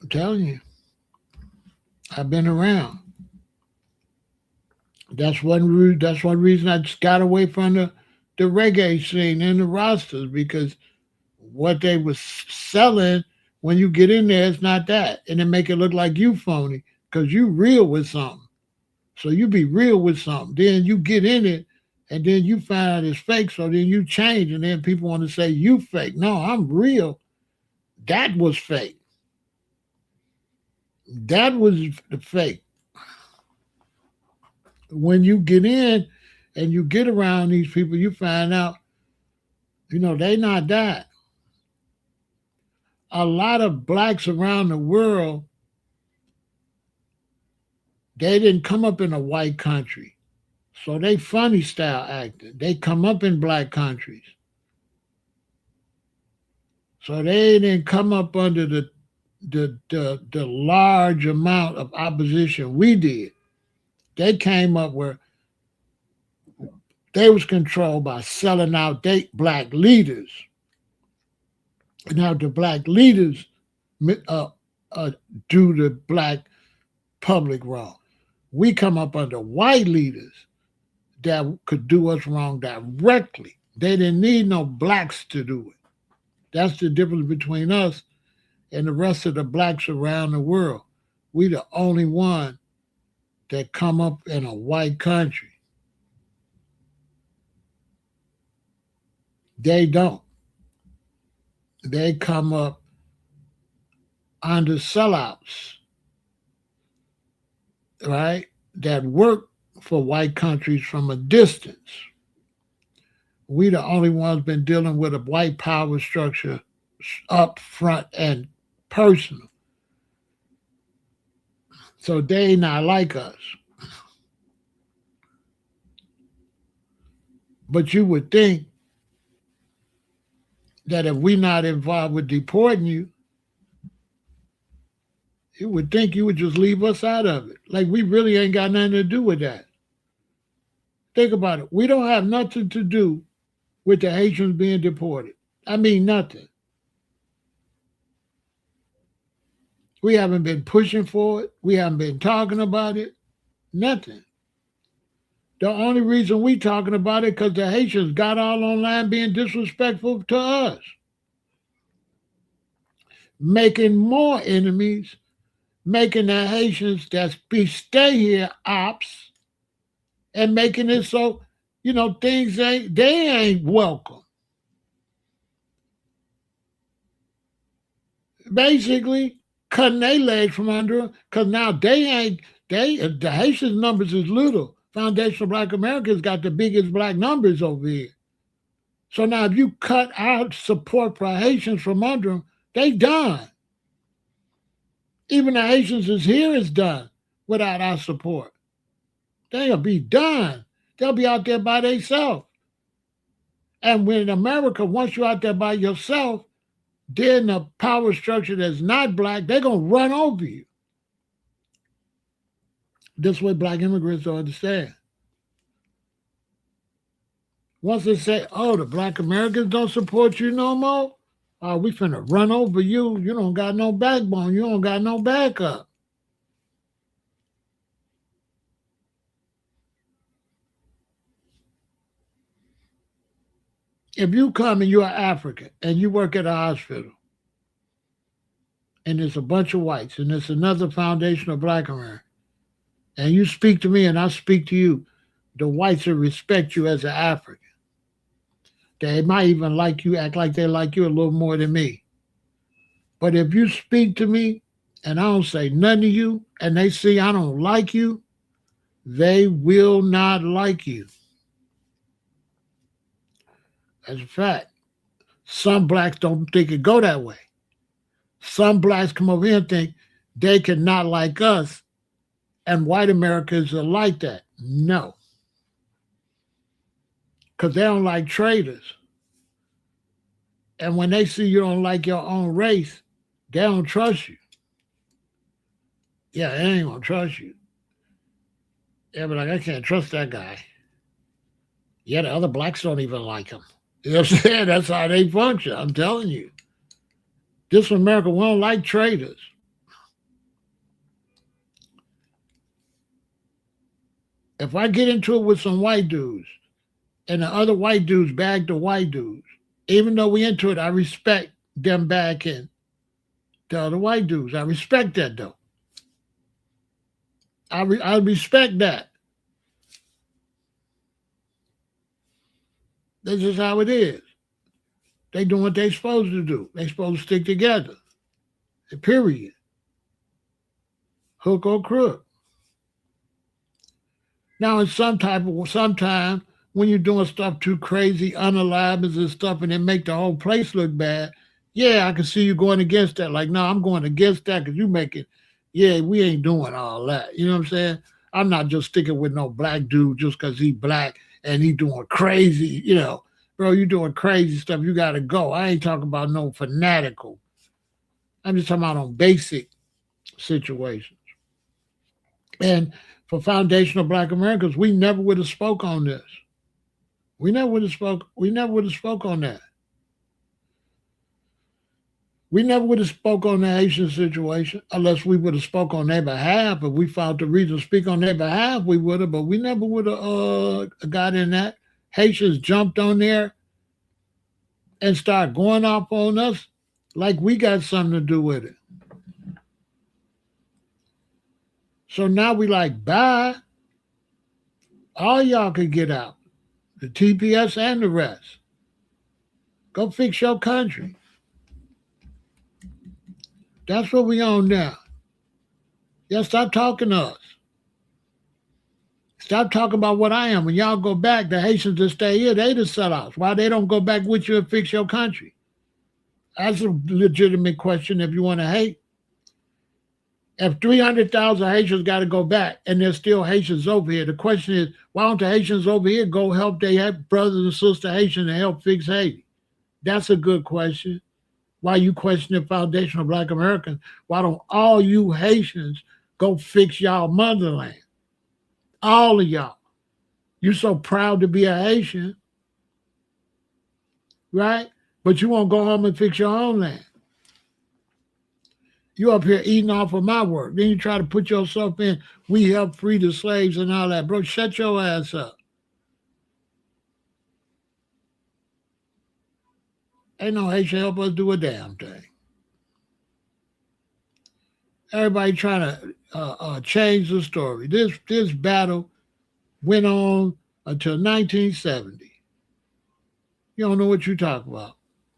telling you, I've been around. That's one reason I just got away from the reggae scene and the rosters because what they was selling when you get in there, it's not that, and it make it look like you phony because you real with something. So you be real with something, then you get in it, and then you find out it's fake. So then you change, and then people want to say you fake. No, I'm real. That was fake. That was the fake. When you get in and you get around these people, you find out, they not that. A lot of blacks around the world, they didn't come up in a white country. So they funny style acting. They come up in black countries. So they didn't come up under the large amount of opposition we did. They came up where they was controlled by selling out they black leaders. Now the black leaders uh, uh, do the black public wrong. We come up under white leaders that could do us wrong directly. They didn't need no blacks to do it. That's the difference between us and the rest of the blacks around the world. We the only one that come up in a white country. They don't. They come up under sellouts, right? That work for white countries from a distance. We the only ones been dealing with a white power structure up front and personal. So they not like us. But you would think that if we not involved with deporting you would think you would just leave us out of it. Like we really ain't got nothing to do with that. Think about it. We don't have nothing to do with the Haitians being deported. I mean, nothing. We haven't been pushing for it. We haven't been talking about it. Nothing. The only reason we talking about it because the Haitians got all online being disrespectful to us, making more enemies, making the Haitians that stay here ops, and making it so things they ain't welcome. Basically, cutting their legs from under them because now the Haitian numbers is little. Foundational Black Americans got the biggest black numbers over here. So now if you cut out support for Haitians from under them, they done. Even the Haitians is here is done without our support. They'll be done. They'll be out there by themselves. And when in America, once you're out there by yourself, then the power structure that's not black, they're going to run over you. This is what black immigrants don't understand. Once they say, oh, the black Americans don't support you no more, we finna run over you. You don't got no backbone. You don't got no backup. If you come and you're African and you work at a hospital and there's a bunch of whites and there's another foundation of black Americans, and you speak to me and I speak to you, the whites will respect you as an African. They might even like you, act like they like you a little more than me. But if you speak to me and I don't say nothing to you and they see I don't like you, they will not like you. That's a fact. Some blacks don't think it go that way. Some blacks come over here and think they cannot like us and white Americans are like that. No. because they don't like traitors. And when they see you don't like your own race, they don't trust you. Yeah, they ain't gonna trust you. They'll be like, I can't trust that guy. Yeah, the other blacks don't even like him. You know what I'm saying? That's how they function. I'm telling you. This America, we don't like traitors. If I get into it with some white dudes and the other white dudes bag the white dudes, even though we into it, I respect them back in the other white dudes. I respect that though. I respect that. That's just how it is. They doing what they supposed to do. They supposed to stick together. Period. Hook or crook. Now, in sometime when you're doing stuff too crazy, unaliveness and stuff, and it make the whole place look bad, yeah, I can see you going against that. Like, no, I'm going against that because you make it. Yeah, we ain't doing all that. You know what I'm saying? I'm not just sticking with no black dude just because he black and he doing crazy. You know, bro, you doing crazy stuff. You got to go. I ain't talking about no fanatical. I'm just talking about on basic situations. And for foundational Black Americans, we never would have spoke on this. We never would have spoke. We never would have spoke on that. We never would have spoke on the Haitian situation unless we would have spoke on their behalf. If we found the reason to speak on their behalf, we would have. But we never would have got in that. Haitians jumped on there and started going off on us like we got something to do with it. So now we like, bye. All y'all could get out. The TPS and the rest. Go fix your country. That's what we on now. Yeah, stop talking to us. Stop talking about what I am. When y'all go back, the Haitians that stay here, they the sellouts. Why they don't go back with you and fix your country? That's a legitimate question if you want to hate. If 300,000 Haitians got to go back and there's still Haitians over here, the question is, why don't the Haitians over here go help their brothers and sisters Haitians and help fix Haiti? That's a good question. Why you questioning foundational Black Americans? Why don't all you Haitians go fix y'all motherland? All of y'all. You so proud to be a Haitian, right? But you won't go home and fix your own land. You up here eating off of my work. Then you try to put yourself in, we help free the slaves and all that. Bro, shut your ass up. Ain't no Haitian help us do a damn thing. Everybody trying to change the story. This battle went on until 1970. You don't know what you talk about.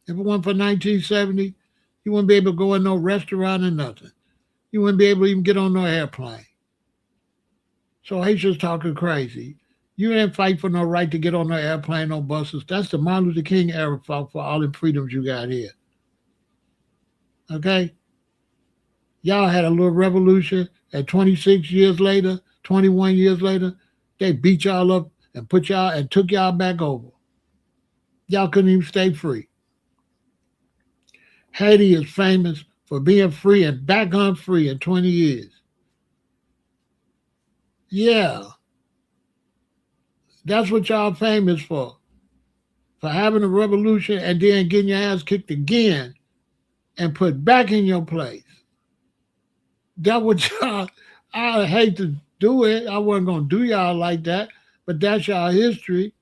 If it went for 1970, you wouldn't be able to go in no restaurant or nothing. You wouldn't be able to even get on no airplane. So Haitians talking crazy. You didn't fight for no right to get on no airplane, no buses. That's the Martin Luther King era for all the freedoms you got here. Okay? Y'all had a little revolution, and 26 years later, 21 years later, they beat y'all up and put y'all and took y'all back over. Y'all couldn't even stay free. Haiti is famous for being free and back on free in 20 years. Yeah. That's what y'all famous for having a revolution and then getting your ass kicked again and put back in your place. That what y'all, I hate to do it. I wasn't going to do y'all like that, but that's y'all history.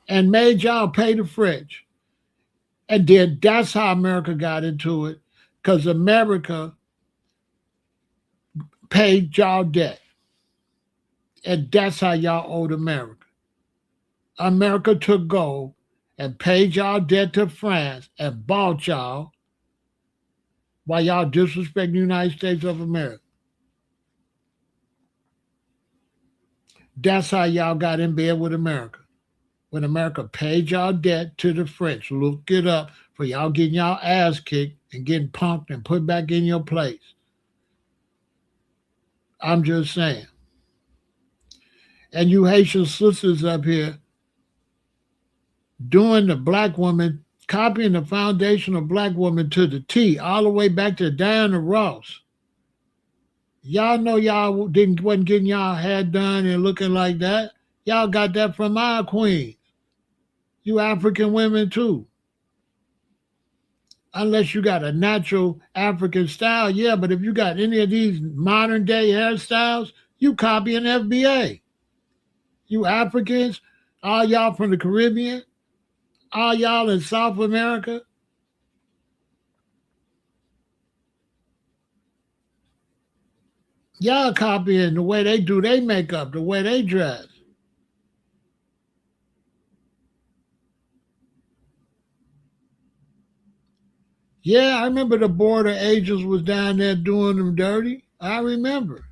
And made y'all pay the French. And then that's how America got into it, because America paid y'all debt. And that's how y'all owed America. America took gold and paid y'all debt to France and bought y'all while y'all disrespect the United States of America. That's how y'all got in bed with America. When America paid y'all debt to the French, look it up, for y'all getting y'all ass kicked and getting punked and put back in your place. I'm just saying. And you Haitian sisters up here, doing the black woman, copying the foundation of black woman to the T, all the way back to Diana Ross. Y'all know y'all wasn't getting y'all hair done and looking like that. Y'all got that from our queen. You African women too. Unless you got a natural African style, yeah. But if you got any of these modern day hairstyles, you copying FBA. You Africans, all y'all from the Caribbean, all y'all in South America, y'all copying the way they do their makeup, the way they dress. Yeah, I remember the border agents was down there doing them dirty. I remember.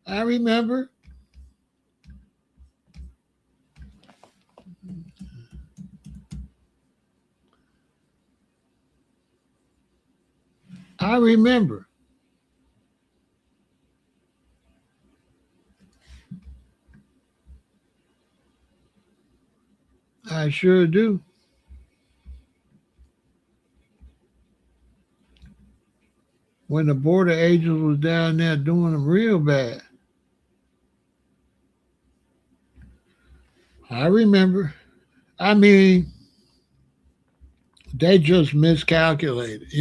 I remember. I remember. I sure do. When the border agents was down there doing them real bad. I remember. I mean, they just miscalculated,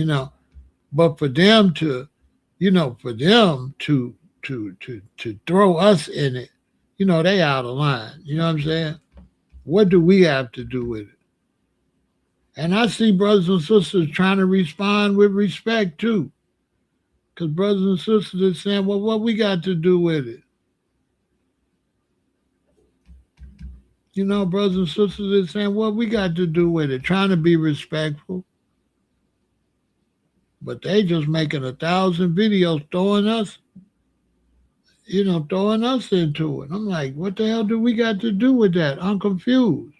But for them to, for them to throw us in it, they out of line. You know what I'm saying? What do we have to do with it? And I see brothers and sisters trying to respond with respect too. Because brothers and sisters are saying, well, what we got to do with it? Brothers and sisters are saying, what we got to do with it? Trying to be respectful. But they just making 1,000 videos throwing us into it. I'm like, what the hell do we got to do with that? I'm confused.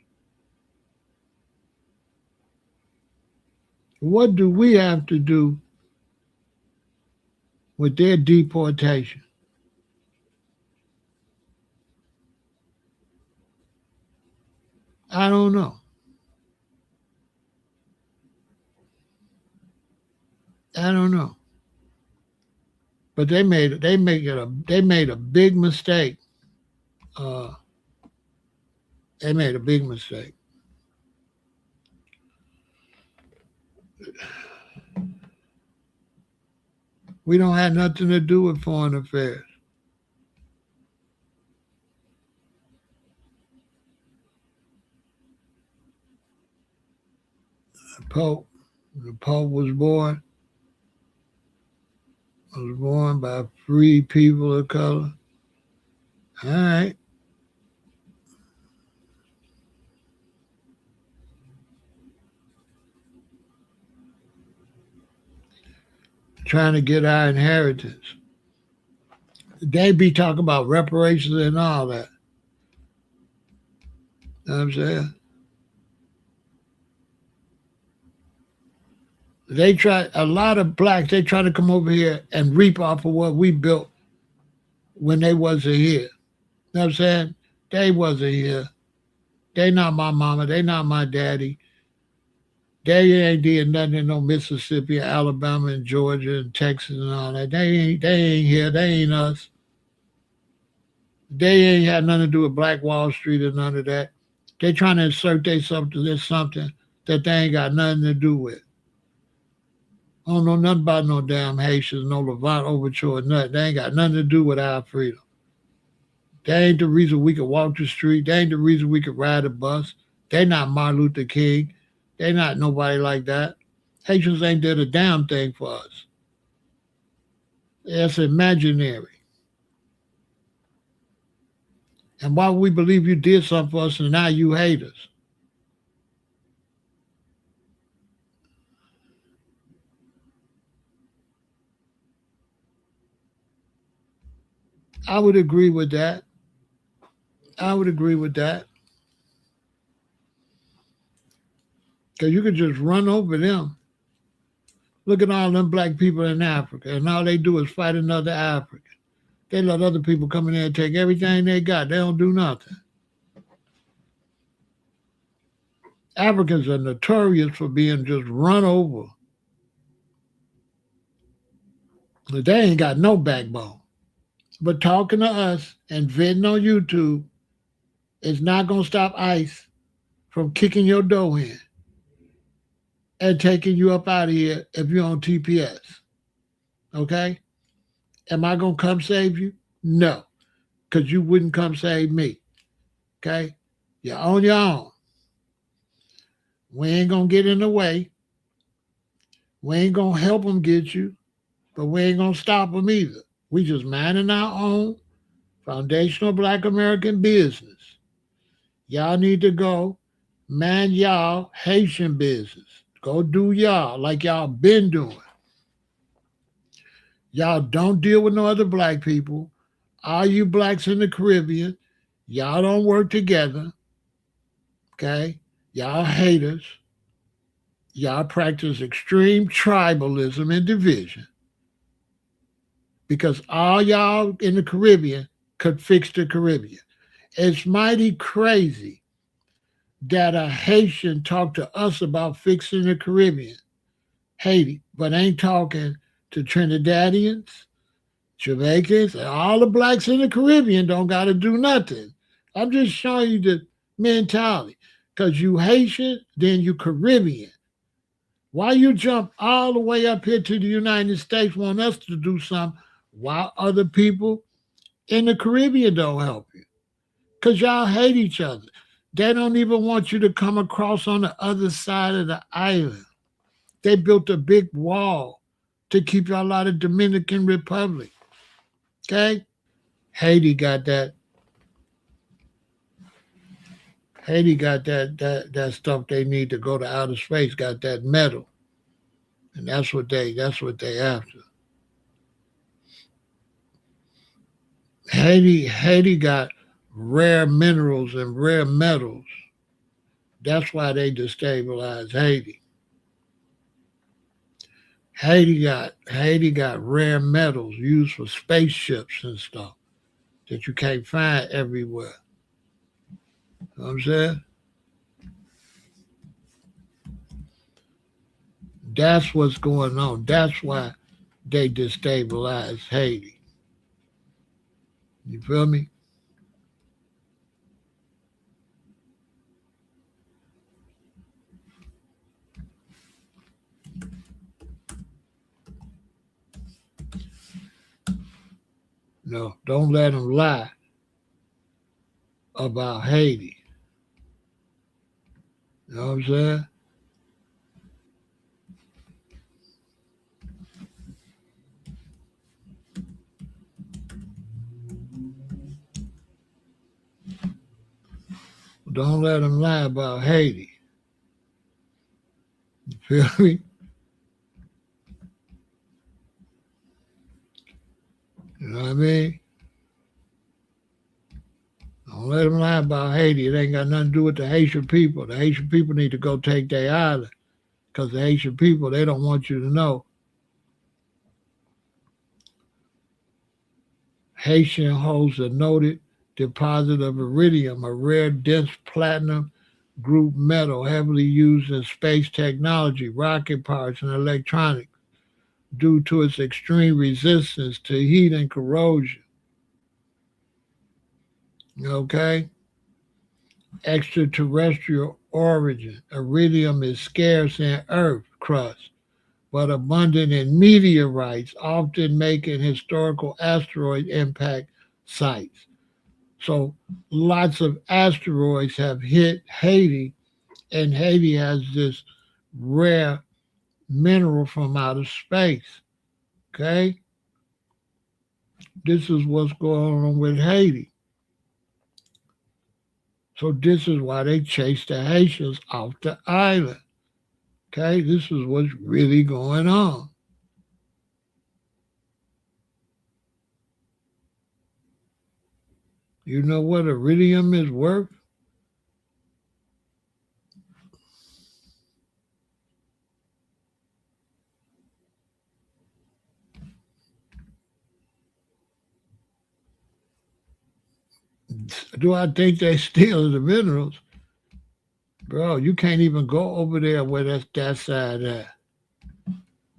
What do we have to do with their deportation? I don't know. I don't know. But they made a big mistake. They made a big mistake. We don't have nothing to do with foreign affairs. The Pope was born by free people of color. All right. Trying to get our inheritance. They be talking about reparations and all that. You know what I'm saying? A lot of blacks, they try to come over here and reap off of what we built when they wasn't here. You know what I'm saying? They wasn't here. They not my mama. They not my daddy. They ain't did nothing in no Mississippi, Alabama, and Georgia, and Texas, and all that. They ain't here. They ain't us. They ain't had nothing to do with Black Wall Street or none of that. They trying to insert themselves to this something that they ain't got nothing to do with. I don't know nothing about no damn Haitians, no Levant Overture, or nothing. They ain't got nothing to do with our freedom. They ain't the reason we could walk the street. They ain't the reason we could ride a bus. They not Martin Luther King. They not nobody like that. Haitians ain't did a damn thing for us. It's imaginary. And why would we believe you did something for us and now you hate us? I would agree with that. I would agree with that. Because you could just run over them. Look at all them black people in Africa, and all they do is fight another African. They let other people come in there and take everything they got. They don't do nothing. Africans are notorious for being just run over. They ain't got no backbone. But talking to us and venting on YouTube is not going to stop ICE from kicking your door in and taking you up out of here if you're on TPS. Okay? Am I going to come save you? No, because you wouldn't come save me. Okay? You're on your own. We ain't going to get in the way. We ain't going to help them get you, but we ain't going to stop them either. We just minding our own foundational Black American business. Y'all need to go mind y'all Haitian business. Go do y'all like y'all been doing. Y'all don't deal with no other black people. All you blacks in the Caribbean, y'all don't work together. Okay? Y'all haters. Y'all practice extreme tribalism and division. Because all y'all in the Caribbean could fix the Caribbean. It's mighty crazy that a Haitian talked to us about fixing the Caribbean, Haiti, but ain't talking to Trinidadians, Jamaicans, and all the blacks in the Caribbean don't got to do nothing. I'm just showing you the mentality. Because you Haitian, then you Caribbean. Why you jump all the way up here to the United States, want us to do something, while other people in the Caribbean don't help you? Because y'all hate each other. They don't even want you to come across on the other side of the island. They built a big wall to keep y'all out of Dominican Republic. Okay? Haiti got that. Haiti got that stuff they need to go to outer space, got that metal. And that's what they after. Haiti got rare minerals and rare metals. That's why they destabilized Haiti. Haiti got rare metals used for spaceships and stuff that you can't find everywhere. You know what I'm saying? That's what's going on. That's why they destabilized Haiti. You feel me? No, don't let them lie about Haiti. You know what I'm saying? Don't let them lie about Haiti. You feel me? You know what I mean? Don't let them lie about Haiti. It ain't got nothing to do with the Haitian people. The Haitian people need to go take their island because the Haitian people, they don't want you to know. Haitian holds a noted deposit of iridium, a rare dense platinum group metal heavily used in space technology, rocket parts, and electronics due to its extreme resistance to heat and corrosion. Okay? Extraterrestrial origin. Iridium is scarce in Earth crust, but abundant in meteorites, often making historical asteroid impact sites. So lots of asteroids have hit Haiti, and Haiti has this rare mineral from outer space. Okay? This is what's going on with Haiti. So this is why they chased the Haitians off the island. Okay? This is what's really going on. You know what iridium is worth? Do I think they steal the minerals? Bro, you can't even go over there where that's that side at.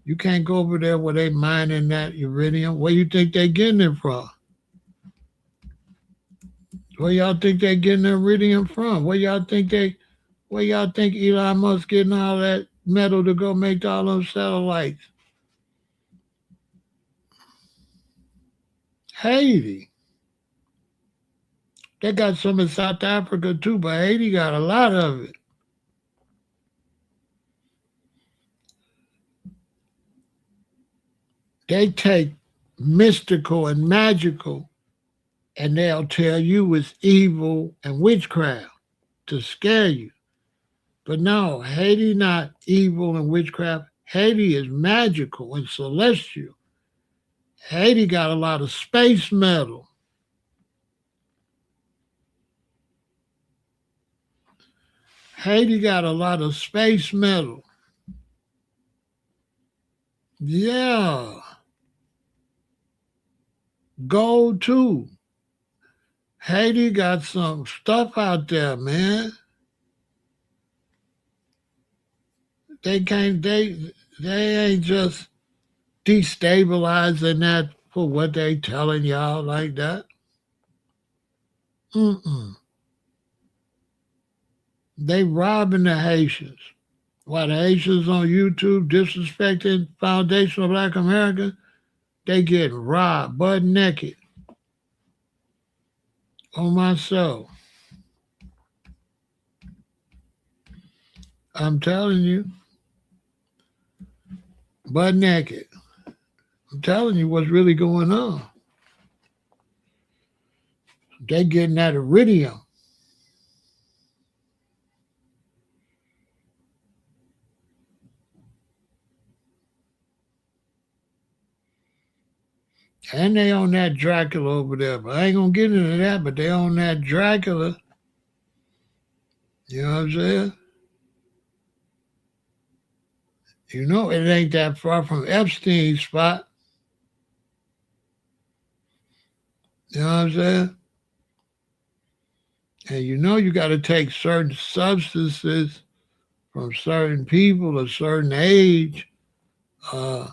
You can't go over there where they mining that uranium. Where you think they getting it from? Where y'all think they getting their iridium from? Where y'all think Elon Musk getting all that metal to go make all those satellites? Haiti. They got some in South Africa too, but Haiti got a lot of it. They take mystical and magical and they'll tell you it's evil and witchcraft to scare you. But no, Haiti not evil and witchcraft. Haiti is magical and celestial. Haiti got a lot of space metal. Haiti got a lot of space metal. Yeah. Gold too. Haiti got some stuff out there, man. They can't they ain't just destabilizing that for what they telling y'all like that. Mm-mm. They robbing the Haitians. While the Haitians on YouTube disrespecting foundational Black America, they get robbed butt naked on my soul. I'm telling you, butt naked. I'm telling you what's really going on. They getting that iridium. And they on that Dracula over there. But I ain't gonna get into that, but they on that Dracula. You know what I'm saying? You know it ain't that far from Epstein's spot. You know what I'm saying? And you know you gotta take certain substances from certain people a certain age uh,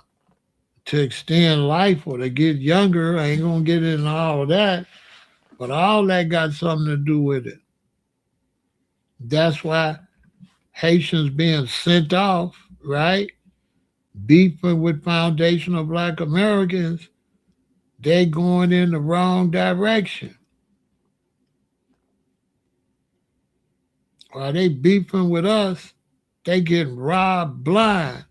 to extend life or to get younger. I ain't gonna get into all of that, but all that got something to do with it. That's why Haitians being sent off, right? Beefing with foundational Black Americans, they going in the wrong direction. While they beefing with us, they getting robbed blind,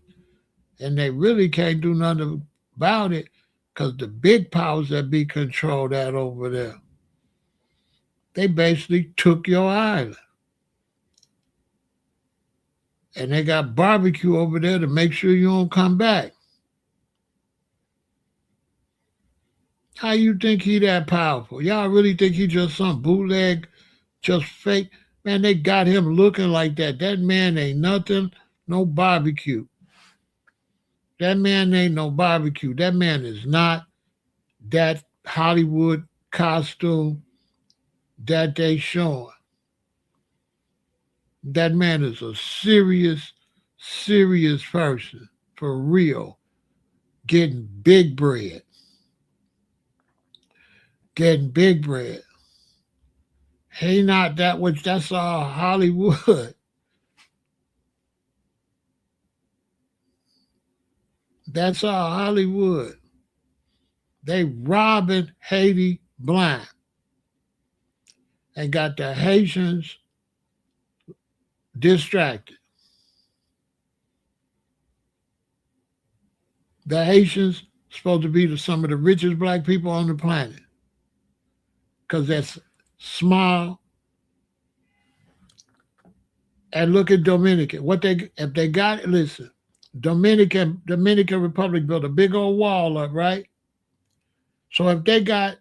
and they really can't do nothing about it because the big powers that be control that over there, they basically took your island. And they got barbecue over there to make sure you don't come back. How you think he that powerful? Y'all really think he just some bootleg, just fake? Man, they got him looking like that. That man ain't nothing, no barbecue. That man ain't no barbecue. That man is not that Hollywood costume that they showing. That man is a serious, serious person for real, getting big bread, getting big bread. He not that which that's all Hollywood. That's all Hollywood. They robbing Haiti blind and got the Haitians distracted. The Haitians supposed to be some of the richest black people on the planet because that's small. And look at Dominican. What they if they got listen, Dominican Republic built a big old wall up, right? So if they got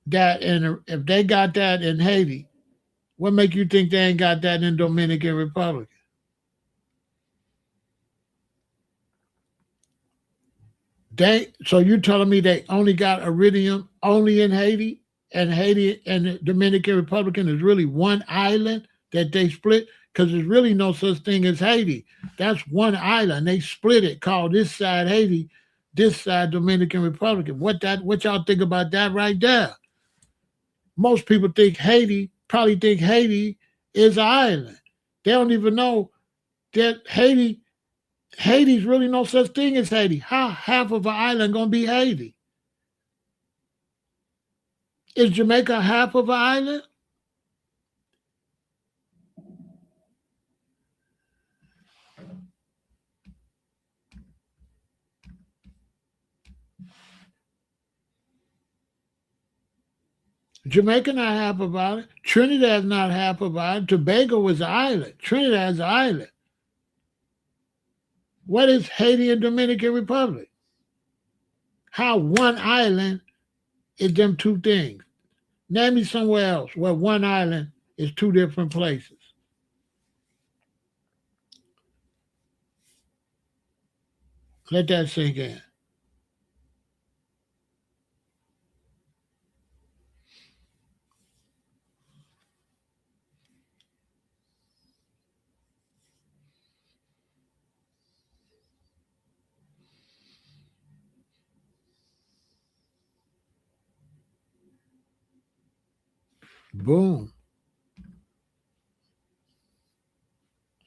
that in Haiti, what make you think they ain't got that in Dominican Republic? So you telling me they only got iridium only in Haiti and the Dominican Republic is really one island that they split? because there's really no such thing as Haiti. That's one island. They split it, called this side Haiti, this side Dominican Republic. What y'all think about that right there? Most people probably think Haiti is an island. They don't even know that Haiti's really no such thing as Haiti. How half of an island gonna be Haiti? Is Jamaica half of an island? Jamaica not half of an island. Trinidad's not half of an island. Tobago is an island. Trinidad's an island. What is Haiti and Dominican Republic? How one island is them two things? Name me somewhere else where one island is two different places. Let that sink in. Boom.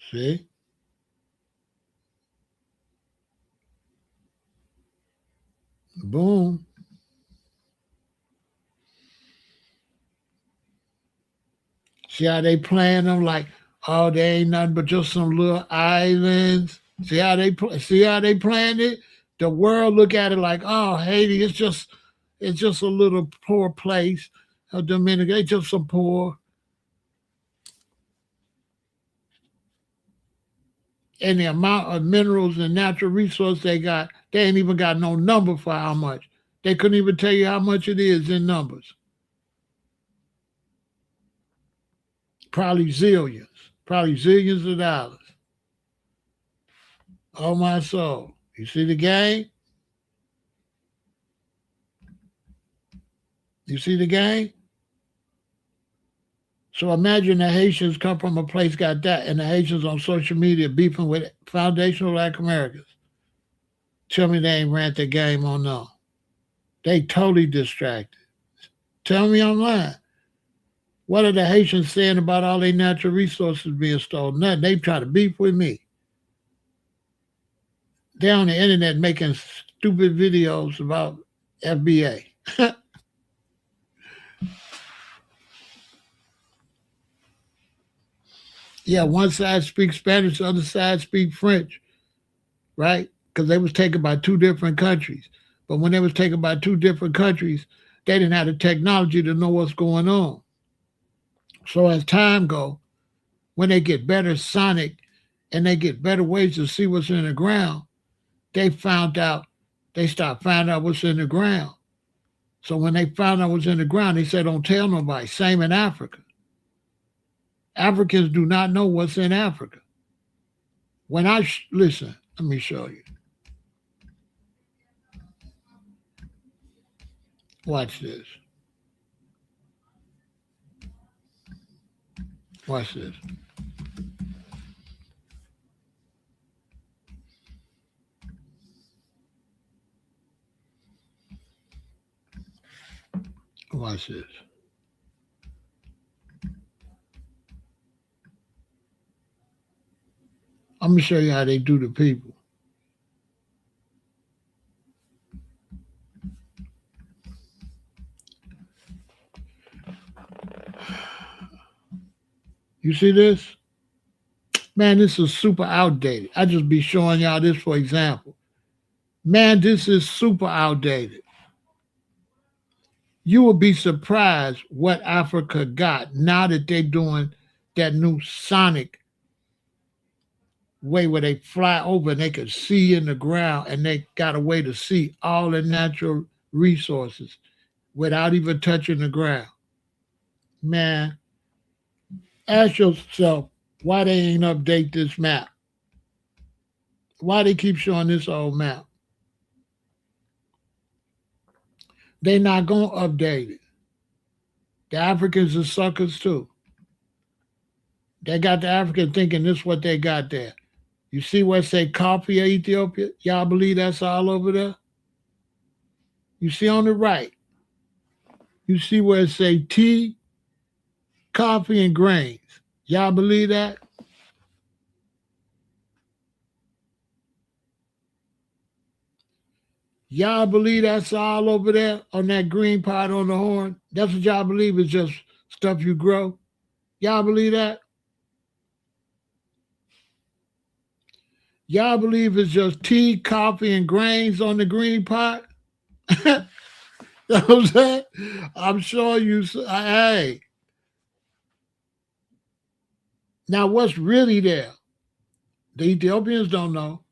See? Boom. See how they playing them like, oh, they ain't nothing but just some little islands. See how they playing it? The world look at it like, oh, Haiti, it's just a little poor place. Dominican, they just some poor. And the amount of minerals and natural resources they ain't even got no number for how much. They couldn't even tell you how much it is in numbers. Probably zillions of dollars. Oh my soul. You see the game? You see the game? So imagine the Haitians come from a place got that, and the Haitians on social media beefing with foundational Black Americans. Tell me they ain't ran the game on no. They totally distracted. Tell me I'm lying. What are the Haitians saying about all their natural resources being stolen? Nothing. They try to beef with me. They're on the internet making stupid videos about FBA. Yeah, one side speaks Spanish, the other side speaks French, right? Because they was taken by two different countries. But when they was taken by two different countries, they didn't have the technology to know what's going on. So as time go, when they get better sonic and they get better ways to see what's in the ground, they start finding out what's in the ground. So when they found out what's in the ground, they said, don't tell nobody. Same in Africa. Africans do not know what's in Africa. Listen, let me show you. Watch this. Watch this. Watch this. I'm gonna show you how they do the people. You see this? Man, this is super outdated. I just be showing y'all this for example. Man, this is super outdated. You will be surprised what Africa got now that they're doing that new sonic way where they fly over and they can see in the ground and they got a way to see all the natural resources without even touching the ground. Man, ask yourself why they ain't update this map. Why they keep showing this old map? They not gonna update it. The Africans are suckers too. They got the African thinking this is what they got there. You see where it say coffee of Ethiopia? Y'all believe that's all over there? You see on the right, you see where it say tea, coffee, and grains. Y'all believe that? Y'all believe that's all over there on that green part on the horn? That's what y'all believe is just stuff you grow? Y'all believe that? Y'all believe it's just tea, coffee, and grains on the green pot? You know what I'm saying? I'm sure you, hey. Now, what's really there? The Ethiopians don't know.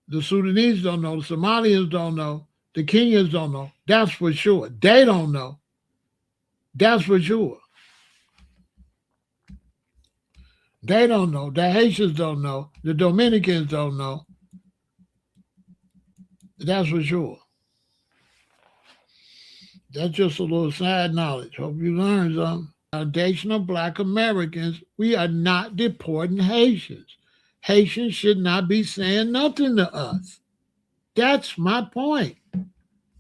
The Sudanese don't know. The Somalians don't know. The Kenyans don't know. That's for sure. They don't know. That's for sure. They don't know. The Haitians don't know. The Dominicans don't know. That's for sure. That's just a little side knowledge. Hope you learned something. Foundation of Black Americans, we are not deporting Haitians. Haitians should not be saying nothing to us. That's my point.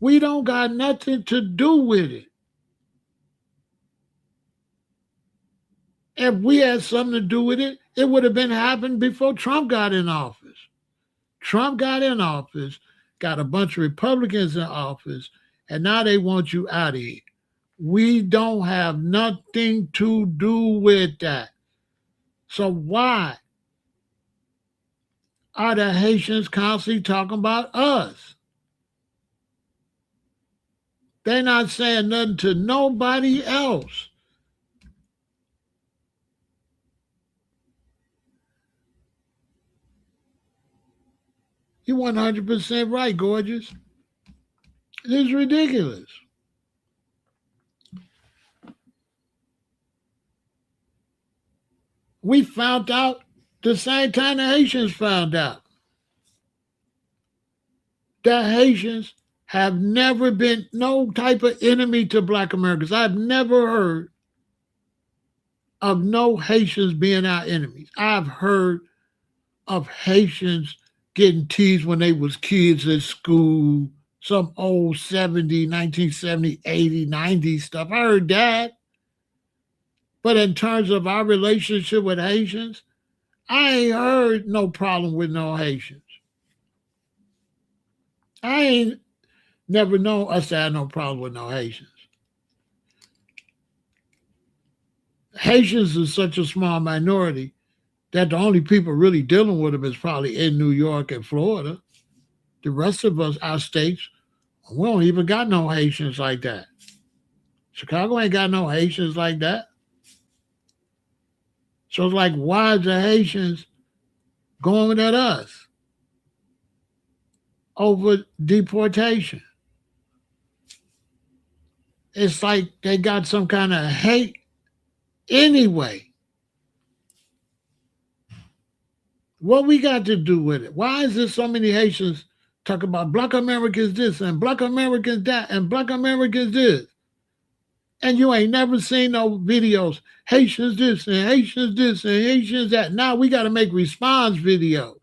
We don't got nothing to do with it. If we had something to do with it, it would have been happened before Trump got in office. Trump got in office, got a bunch of Republicans in office, and now they want you out of here. We don't have nothing to do with that. So why are the Haitians constantly talking about us? They're not saying nothing to nobody else. You're 100% right, gorgeous. This is ridiculous. We found out the same time the Haitians found out. The Haitians have never been no type of enemy to Black Americans. I've never heard of no Haitians being our enemies. I've heard of Haitians getting teased when they was kids at school, some old 70, 1970, 80, 90 stuff. I heard that. But in terms of our relationship with Haitians, I ain't heard no problem with no Haitians. I ain't never known us to have no problem with no Haitians. Haitians is such a small minority that the only people really dealing with them is probably in New York and Florida. The rest of us, our states, we don't even got no Haitians like that. Chicago ain't got no Haitians like that. So it's like, why is the Haitians going at us over deportation? It's like they got some kind of hate anyway. What we got to do with it? Why is there so many Haitians talk about Black Americans this and Black Americans that and Black Americans this? And you ain't never seen no videos, Haitians this and Haitians this and Haitians that. Now we got to make response videos.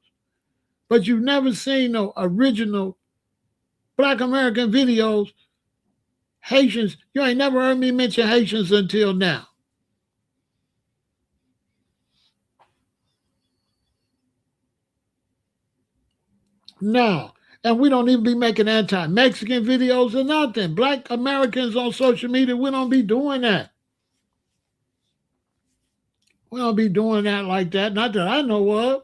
But you've never seen no original Black American videos, Haitians. You ain't never heard me mention Haitians until now. No. And we don't even be making anti-Mexican videos or nothing. Black Americans on social media, we don't be doing that. We don't be doing that like that. Not that I know of.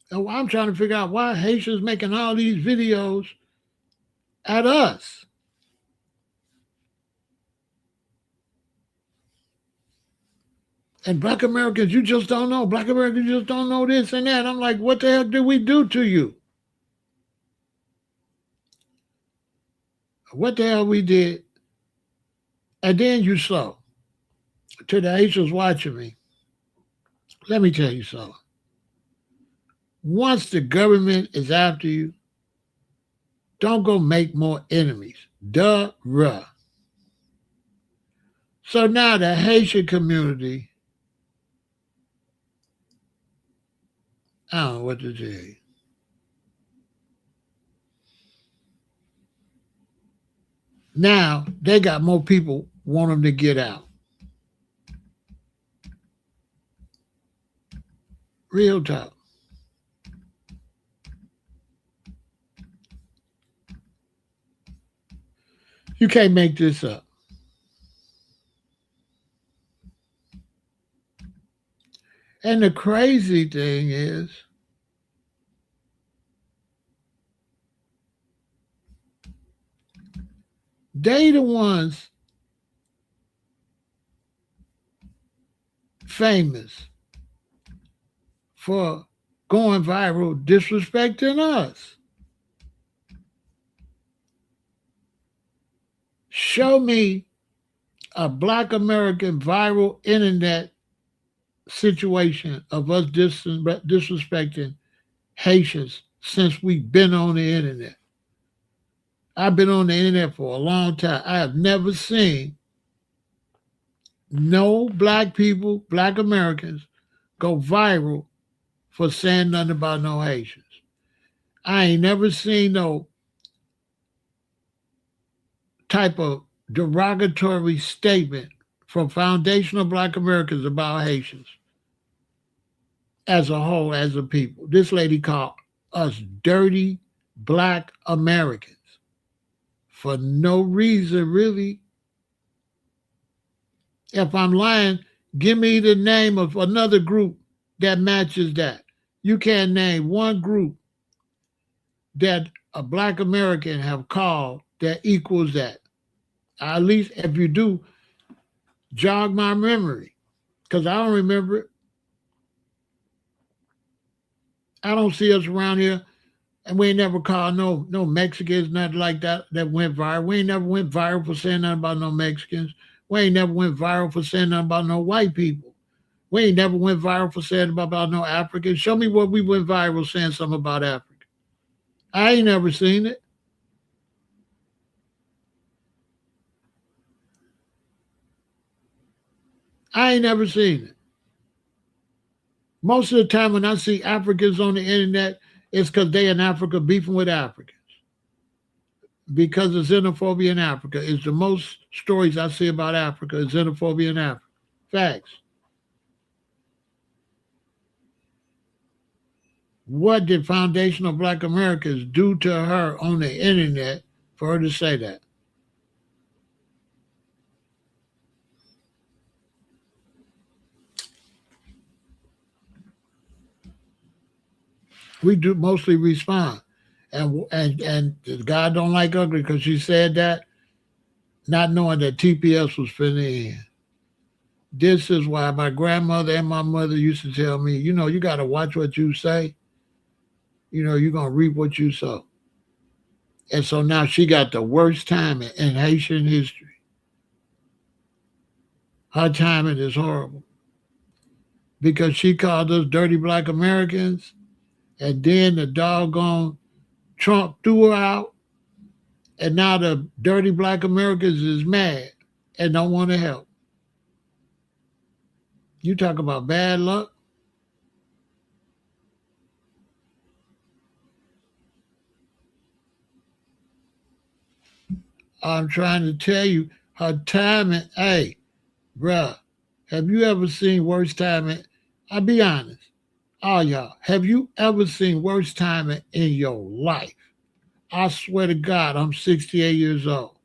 And I'm trying to figure out why Haitians making all these videos at us. And Black Americans, you just don't know. Black Americans just don't know this and that. I'm like, what the hell did we do to you? What the hell we did? And then you saw, to the Haitians watching me, let me tell you something. Once the government is after you, don't go make more enemies. Duh-ruh. So now the Haitian community, I don't know what to tell you. Now they got more people want them to get out. Real talk. You can't make this up. And the crazy thing is, they the ones famous for going viral, disrespecting us. Show me a Black American viral internet situation of us disrespecting Haitians since we've been on the internet. I've been on the internet for a long time. I have never seen no black people, black Americans, go viral for saying nothing about no Haitians. I ain't never seen no type of derogatory statement from foundational black Americans about Haitians as a whole, as a people. This lady called us dirty black Americans for no reason, really. If I'm lying, give me the name of another group that matches that. You can't name one group that a black American have called that equals that. At least if you do, jog my memory. Because I don't remember it. I don't see us around here, and we ain't never called no Mexicans, nothing like that went viral. We ain't never went viral for saying nothing about no Mexicans. We ain't never went viral for saying nothing about no white people. We ain't never went viral for saying about no Africans. Show me what we went viral saying something about Africa. I ain't never seen it. I ain't never seen it. Most of the time when I see Africans on the internet, it's because they in Africa beefing with Africans. Because of xenophobia in Africa. It's the most stories I see about Africa is xenophobia in Africa. Facts. What did foundational black Americans do to her on the internet for her to say that? We do mostly respond. And God don't like ugly because she said that, not knowing that TPS was finna end. This is why my grandmother and my mother used to tell me, you got to watch what you say. You're going to reap what you sow. And so now she got the worst timing in Haitian history. Her timing is horrible because she called us dirty black Americans, and then the doggone Trump threw her out, and now the dirty black Americans is mad and don't want to help. You talk about bad luck. I'm trying to tell you, her timing. Hey, bruh, have you ever seen worse timing? I'll be honest. All y'all, have you ever seen worse timing in your life? I swear to God, I'm 68 years old.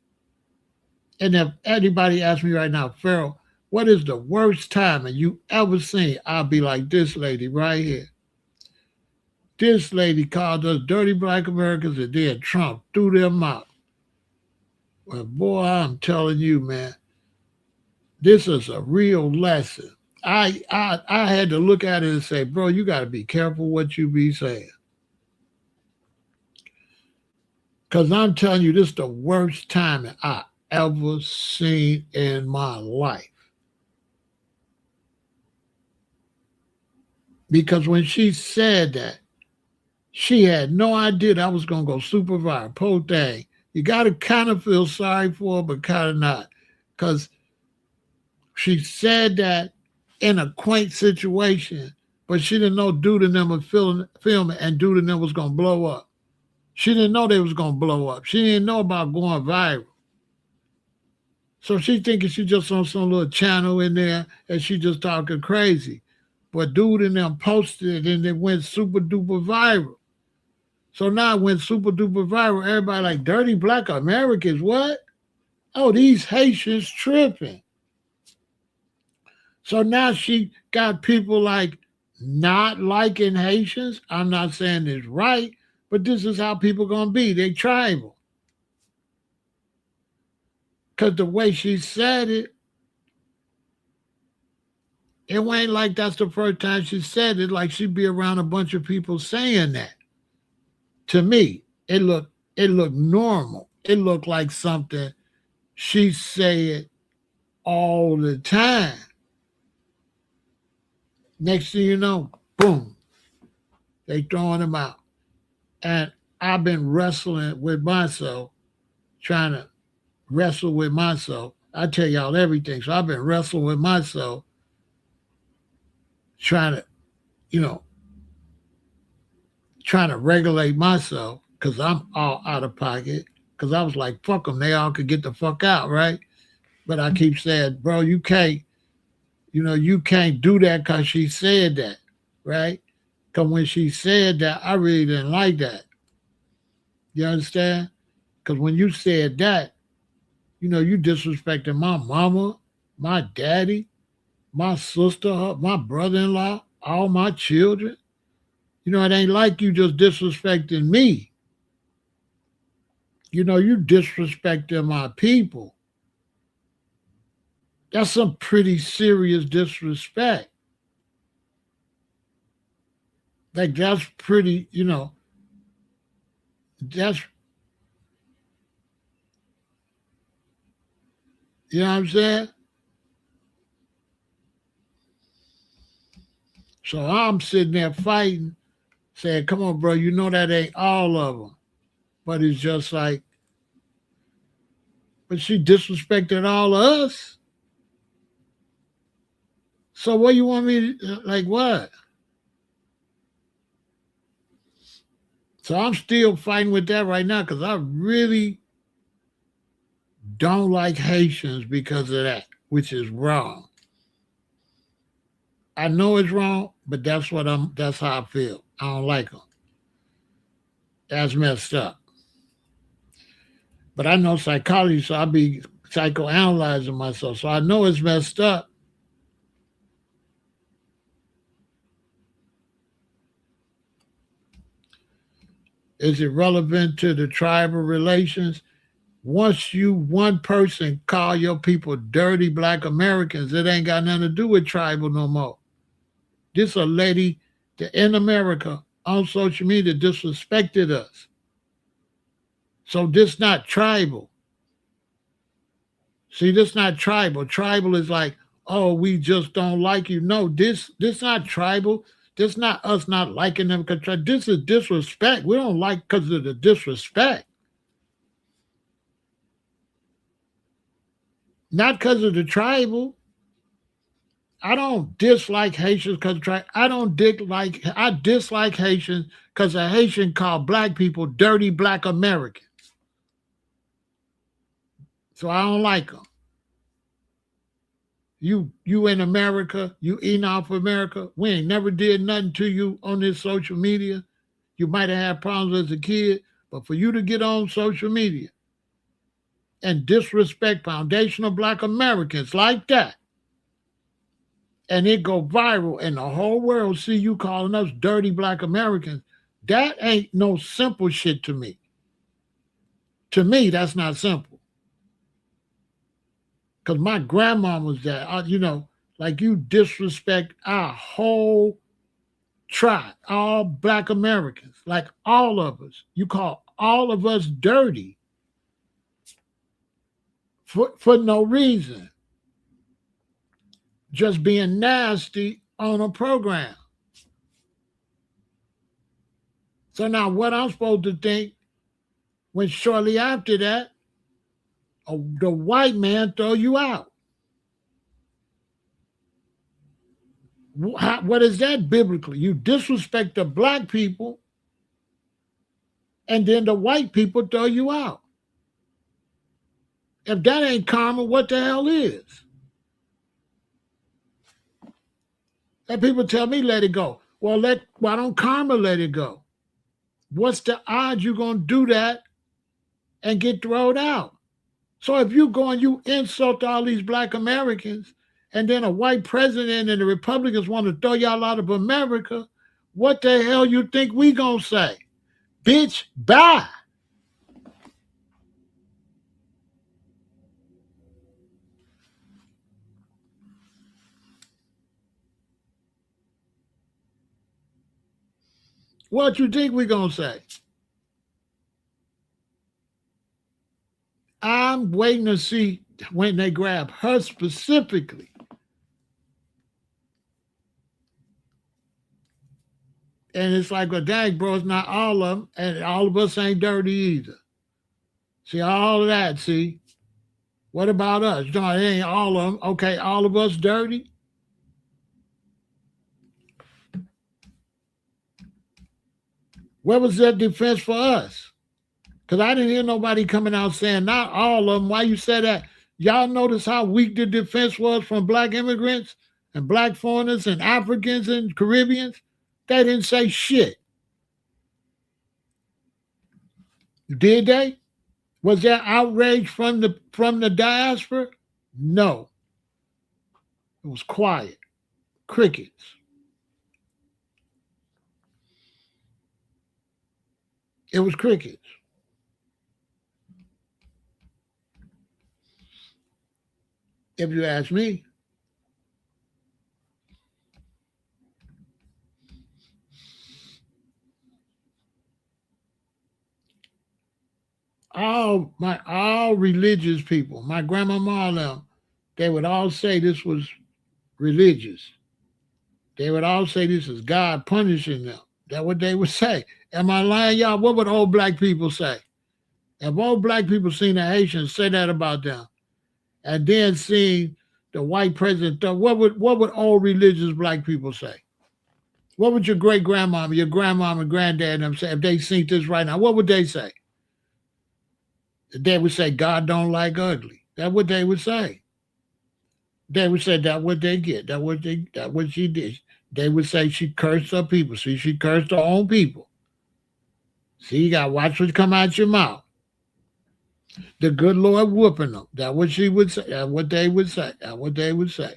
And if anybody asks me right now, Pharaoh, what is the worst timing you ever seen? I'll be like this lady right here. This lady called us dirty black Americans and then Trump threw them out. Well, boy, I'm telling you, man, this is a real lesson. I had to look at it and say, bro, you got to be careful what you be saying. Because I'm telling you, this is the worst timing I ever seen in my life. Because when she said that, she had no idea that I was going to go super viral. Poor thing. You got to kind of feel sorry for her, but kind of not. Because She said that in a quaint situation, but she didn't know Dude and them was filming and Dude and them was gonna blow up. She didn't know they was gonna blow up. She didn't know about going viral. So she thinking she just on some little channel in there and she just talking crazy. But Dude and them posted it and it went super duper viral. So now it went super duper viral. Everybody like dirty black Americans. What? Oh, these Haitians tripping. So now she got people like not liking Haitians. I'm not saying it's right, but this is how people gonna be. They tribal. Cause the way she said it ain't like that's the first time she said it. Like she'd be around a bunch of people saying that. To me, it looked normal. It looked like something she said all the time. Next thing you know, boom, they throwing them out. And I've been wrestling with myself, trying to wrestle with myself. I tell y'all everything. So I've been wrestling with myself, trying to, you know, trying to regulate myself because I'm all out of pocket. Because I was like, fuck them. They all could get the fuck out, right? But I keep saying, bro, you can't do that because she said that, right? Because when she said that, I really didn't like that. You understand? Because when you said that, you disrespecting my mama, my daddy, my sister, my brother-in-law, all my children. It ain't like you just disrespecting me. You disrespecting my people. That's some pretty serious disrespect. Like that's pretty, that's you know what I'm saying? So I'm sitting there fighting, saying, come on, bro, you know that ain't all of them. But it's just like, but she disrespected all of us. So what you want me to, like what? So I'm still fighting with that right now because I really don't like Haitians because of that, which is wrong. I know it's wrong, but that's how I feel. I don't like them. That's messed up. But I know psychology, so I be psychoanalyzing myself. So I know it's messed up. Is it relevant to the tribal relations? Once one person call your people dirty black Americans, it ain't got nothing to do with tribal no more. This a lady that in America on social media disrespected us. So this not tribal. See, this not tribal. Tribal is like, oh, we just don't like you. No, this not tribal. This not us not liking them. This is disrespect. We don't like because of the disrespect. Not because of the tribal. I don't dislike Haitians because of tribe. I dislike Haitians because a Haitian called black people dirty black Americans. So I don't like them. You in America, you eating off America. We ain't never did nothing to you on this social media. You might have had problems as a kid, but for you to get on social media and disrespect foundational black Americans like that, and it go viral and the whole world see you calling us dirty black Americans, that ain't no simple shit to me. To me, that's not simple. Because my grandma was that, like you disrespect our whole tribe, all black Americans, like all of us. You call all of us dirty for no reason. Just being nasty on a program. So now what I'm supposed to think when shortly after that, the white man throw you out. What is that biblically? You disrespect the black people, and then the white people throw you out. If that ain't karma, what the hell is? And people tell me let it go. Well, why don't karma let it go? What's the odds you're gonna do that and get thrown out? So if you go and you insult all these black Americans, and then a white president and the Republicans want to throw y'all out of America, what the hell you think we gonna say? Bitch, bye. What you think we gonna say? I'm waiting to see when they grab her specifically. And it's like, well, dang, bro, it's not all of them, and all of us ain't dirty either. See, all of that, see? What about us? No, it ain't all of them. Okay, all of us dirty? Where was that defense for us? Because I didn't hear nobody coming out saying, not all of them. Why you say that? Y'all notice how weak the defense was from black immigrants and black foreigners and Africans and Caribbeans? They didn't say shit. Did they? Was there outrage from the diaspora? No. It was quiet. Crickets. It was crickets. If you ask me. All religious people, my grandmama, all them, they would all say this was religious. They would all say this is God punishing them. That's what they would say. Am I lying, y'all? What would old black people say? If old black people seen the Haitians say that about them, and then seeing the white president, what would old religious black people say? What would your great grandmama, your grandmama, and granddad and them say if they seen this right now? What would they say? They would say God don't like ugly. That's what they would say. They would say that what they get. That what she did. They would say she cursed her people. See, she cursed her own people. See, you gotta watch what come out your mouth. The good Lord whooping them. That's what she would say. That's what they would say. That's what they would say.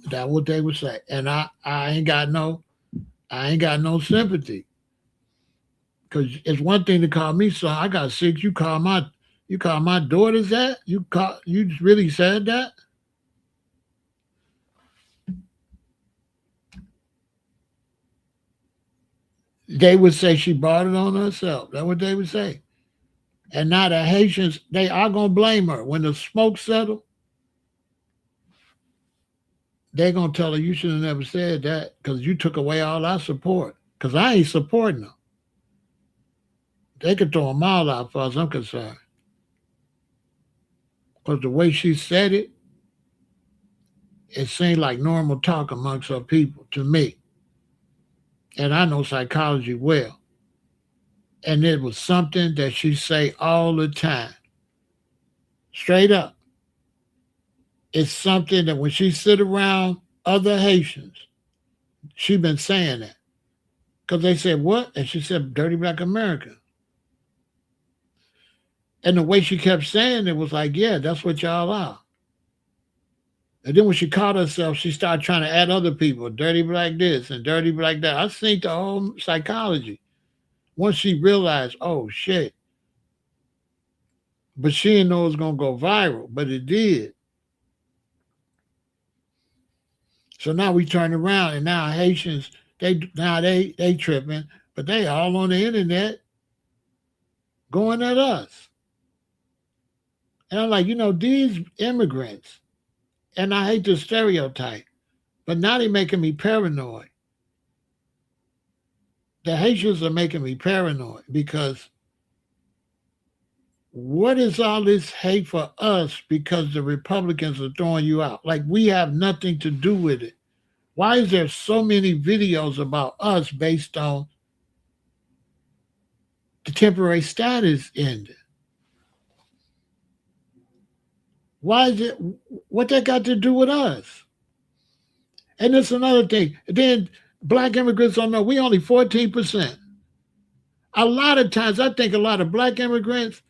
That's what they would say. And I ain't got no sympathy. Because it's one thing to call me son. I got 6. You call my daughters that? You really said that? They would say she brought it on herself. That's what they would say. And now the Haitians, they are gonna blame her. When the smoke settle, they're gonna tell her you should have never said that because you took away all our support. Because I ain't supporting them. They could throw them all out, as far as I'm concerned. Because the way she said it, it seemed like normal talk amongst her people to me. And I know psychology well. And it was something that she say all the time. Straight up. It's something that when she sit around other Haitians, she been saying that. Because they said, what? And she said, dirty black America. And the way she kept saying it was like, yeah, that's what y'all are. And then when she caught herself, she started trying to add other people, dirty black this and dirty black that. I seen the whole psychology. Once she realized, oh shit. But she didn't know it was gonna go viral, but it did. So now we turn around and now Haitians, they tripping, but they all on the internet going at us. And I'm like, these immigrants, and I hate to stereotype, but now they're making me paranoid. The Haitians are making me paranoid because What is all this hate for us because the Republicans are throwing you out? Like we have nothing to do with it. Why is there so many videos about us based on the temporary status ended? Why is it what that got to do with us? And that's another thing. Then black immigrants don't know we only 14%. A lot of times I think a lot of black immigrants,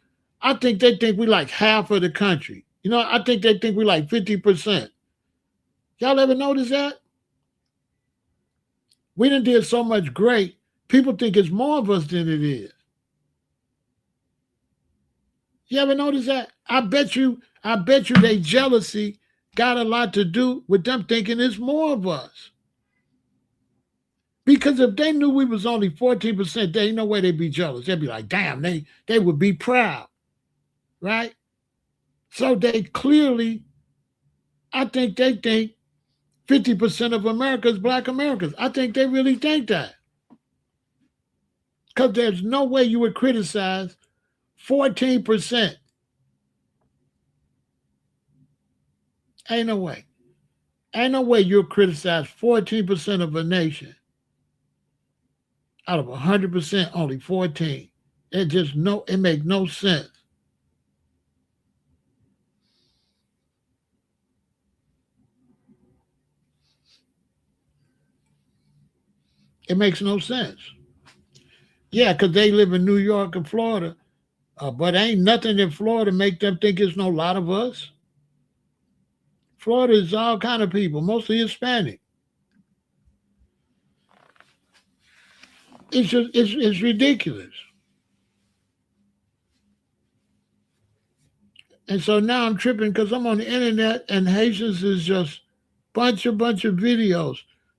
I think they think we like half of the country. I think they think we like 50%. Y'all ever notice that? We done did so much great. People think it's more of us than it is. You ever notice that? I bet you they jealousy got a lot to do with them thinking it's more of us. Because if they knew we was only 14%, there ain't no way they'd be jealous. They'd be like, damn, they would be proud, right? So they clearly, I think they think 50% of America is black Americans. I think they really think that. Because there's no way you would criticize 14%. Ain't no way. Ain't no way you'll criticize 14% of a nation. Out of 100%, only 14. It makes no sense. It makes no sense. Yeah, because they live in New York and Florida. But ain't nothing in Florida make them think it's no lot of us. Florida is all kind of people, mostly Hispanic. It's ridiculous. And so now I'm tripping because I'm on the internet and Haitians is just bunch of videos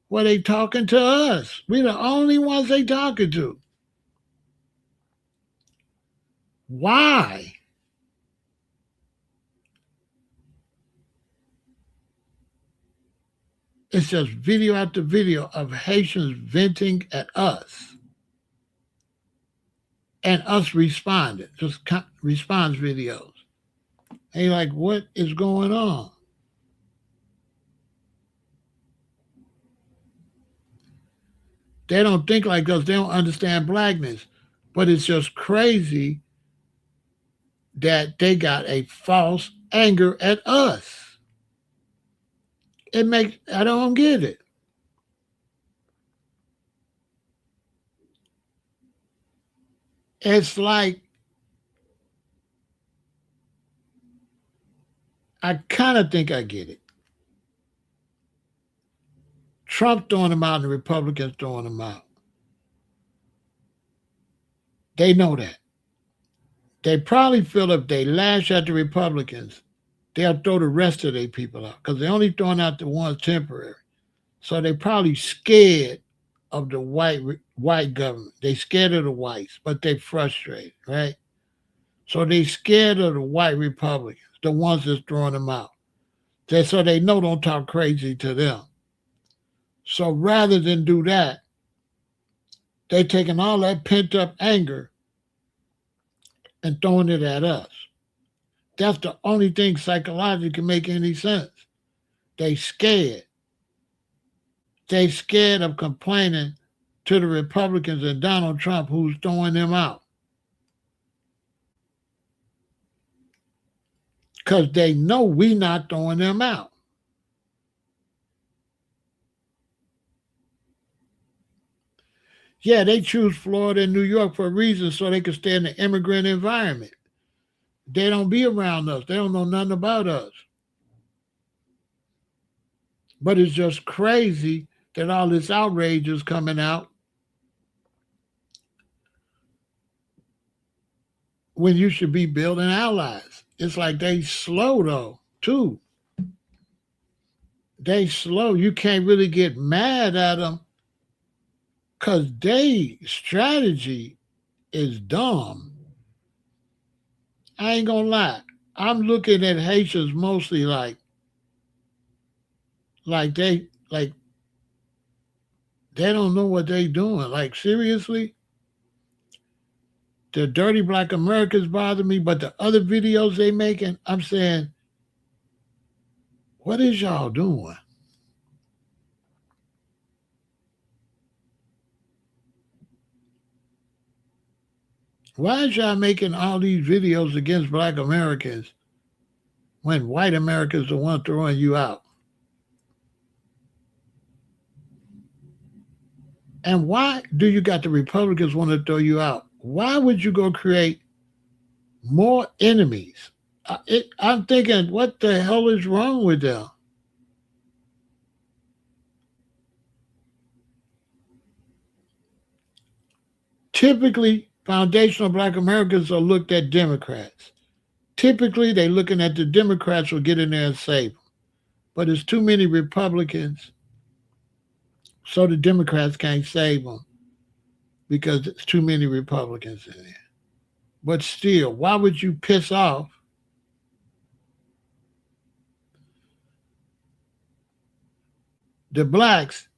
where they talking to us. We the only ones they talking to. Why? It's just video after video of Haitians venting at us and us responding, just response videos. And you're like, what is going on? They don't think like us. They don't understand blackness. But it's just crazy that they got a false anger at us. I don't get it. It's like, I kind of think I get it. Trump throwing them out and the Republicans throwing them out. They know that. They probably feel if they lash at the Republicans, they'll throw the rest of their people out because they're only throwing out the ones temporary. So they probably scared of the white government. They scared of the whites, but they frustrated, right? So they scared of the white Republicans, the ones that's throwing them out. So they know don't talk crazy to them. So rather than do that, they taking all that pent up anger and throwing it at us. That's the only thing psychologically can make any sense. They scared. They scared of complaining to the Republicans and Donald Trump who's throwing them out. Because they know we not throwing them out. Yeah, they choose Florida and New York for a reason so they can stay in the immigrant environment. They don't be around us. They don't know nothing about us. But it's just crazy that all this outrage is coming out when you should be building allies. It's like they slow though, too. They slow. You can't really get mad at them because they strategy is dumb. I ain't gonna lie. I'm looking at Haitians mostly like they don't know what they doing. Like seriously, The dirty black Americans bother me, but the other videos they making, I'm saying, what is y'all doing? Why is y'all making all these videos against black Americans when white Americans are the one throwing you out? And why do you got the Republicans want to throw you out? Why would you go create more enemies? I'm thinking, what the hell is wrong with them? Typically, foundational black Americans are looked at Democrats. Typically, they looking at the Democrats will get in there and save them. But there's too many Republicans, so the Democrats can't save them because there's too many Republicans in there. But still, why would you piss off the blacks,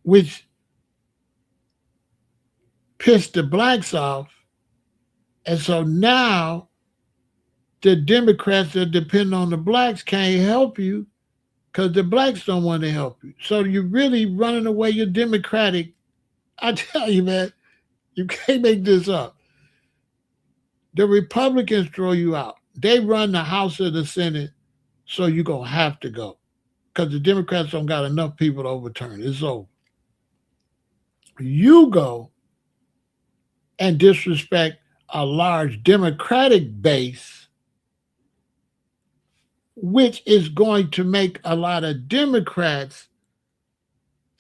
which pissed the blacks off? And so now the Democrats that depend on the blacks can't help you because the blacks don't want to help you. So you're really running away your Democratic. I tell you, man, you can't make this up. The Republicans throw you out. They run the House or the Senate, so you're going to have to go because the Democrats don't got enough people to overturn it. It's over. You go and disrespect a large Democratic base, which is going to make a lot of Democrats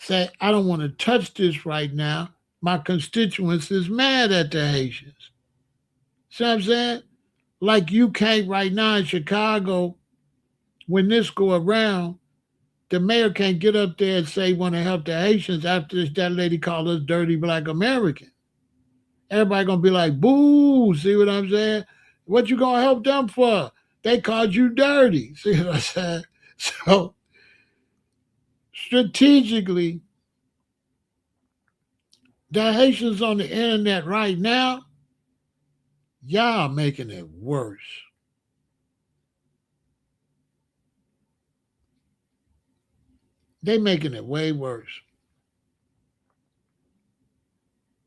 say, I don't want to touch this right now. My constituents is mad at the Haitians. See what I'm saying? Like you can't right now in Chicago, when this go around, the mayor can't get up there and say want to help the Haitians after that lady called us dirty black American. Everybody gonna be like, boo, see what I'm saying? What you gonna help them for? They called you dirty. See what I'm saying? So strategically, the Haitians on the internet right now, y'all making it worse. They making it way worse.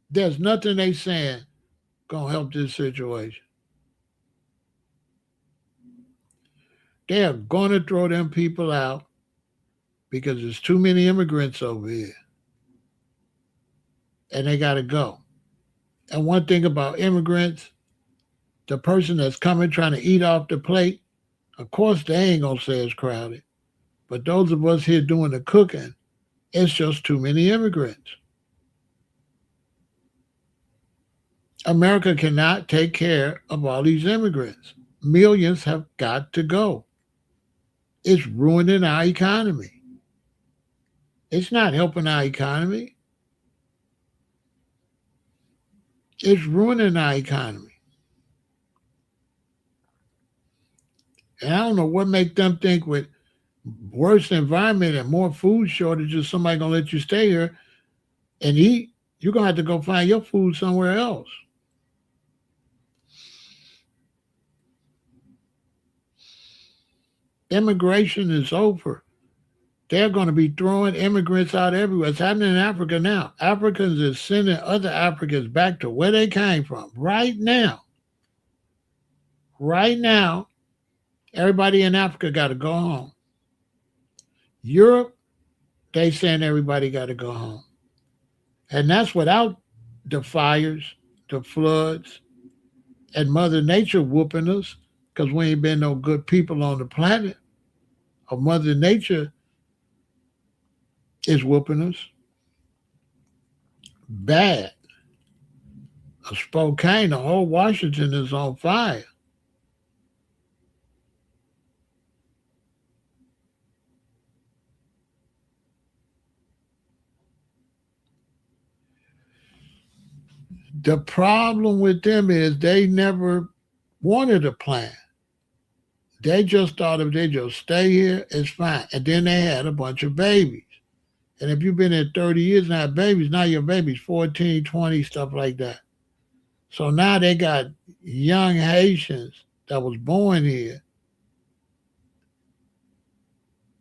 There's nothing they saying gonna help this situation. They are gonna throw them people out because there's too many immigrants over here. And they gotta go. And one thing about immigrants, the person that's coming trying to eat off the plate, of course they ain't gonna say it's crowded. But those of us here doing the cooking, it's just too many immigrants. America cannot take care of all these immigrants. Millions have got to go. It's ruining our economy. It's not helping our economy. It's ruining our economy. And I don't know what make them think with worse environment and more food shortages, somebody gonna let you stay here and eat. You're gonna have to go find your food somewhere else. Immigration is over. They're going to be throwing immigrants out everywhere. It's happening in Africa now. Africans is sending other Africans back to where they came from right now. Right now, everybody in Africa got to go home. Europe, they saying everybody got to go home. And that's without the fires, the floods, and Mother Nature whooping us because we ain't been no good people on the planet. Or Mother Nature is whooping us bad. Spokane, the whole Washington is on fire. The problem with them is they never wanted a plan. They just thought if they just stay here, it's fine. And then they had a bunch of babies. And if you've been there 30 years and have babies, now your baby's 14, 20, stuff like that. So now they got young Haitians that was born here,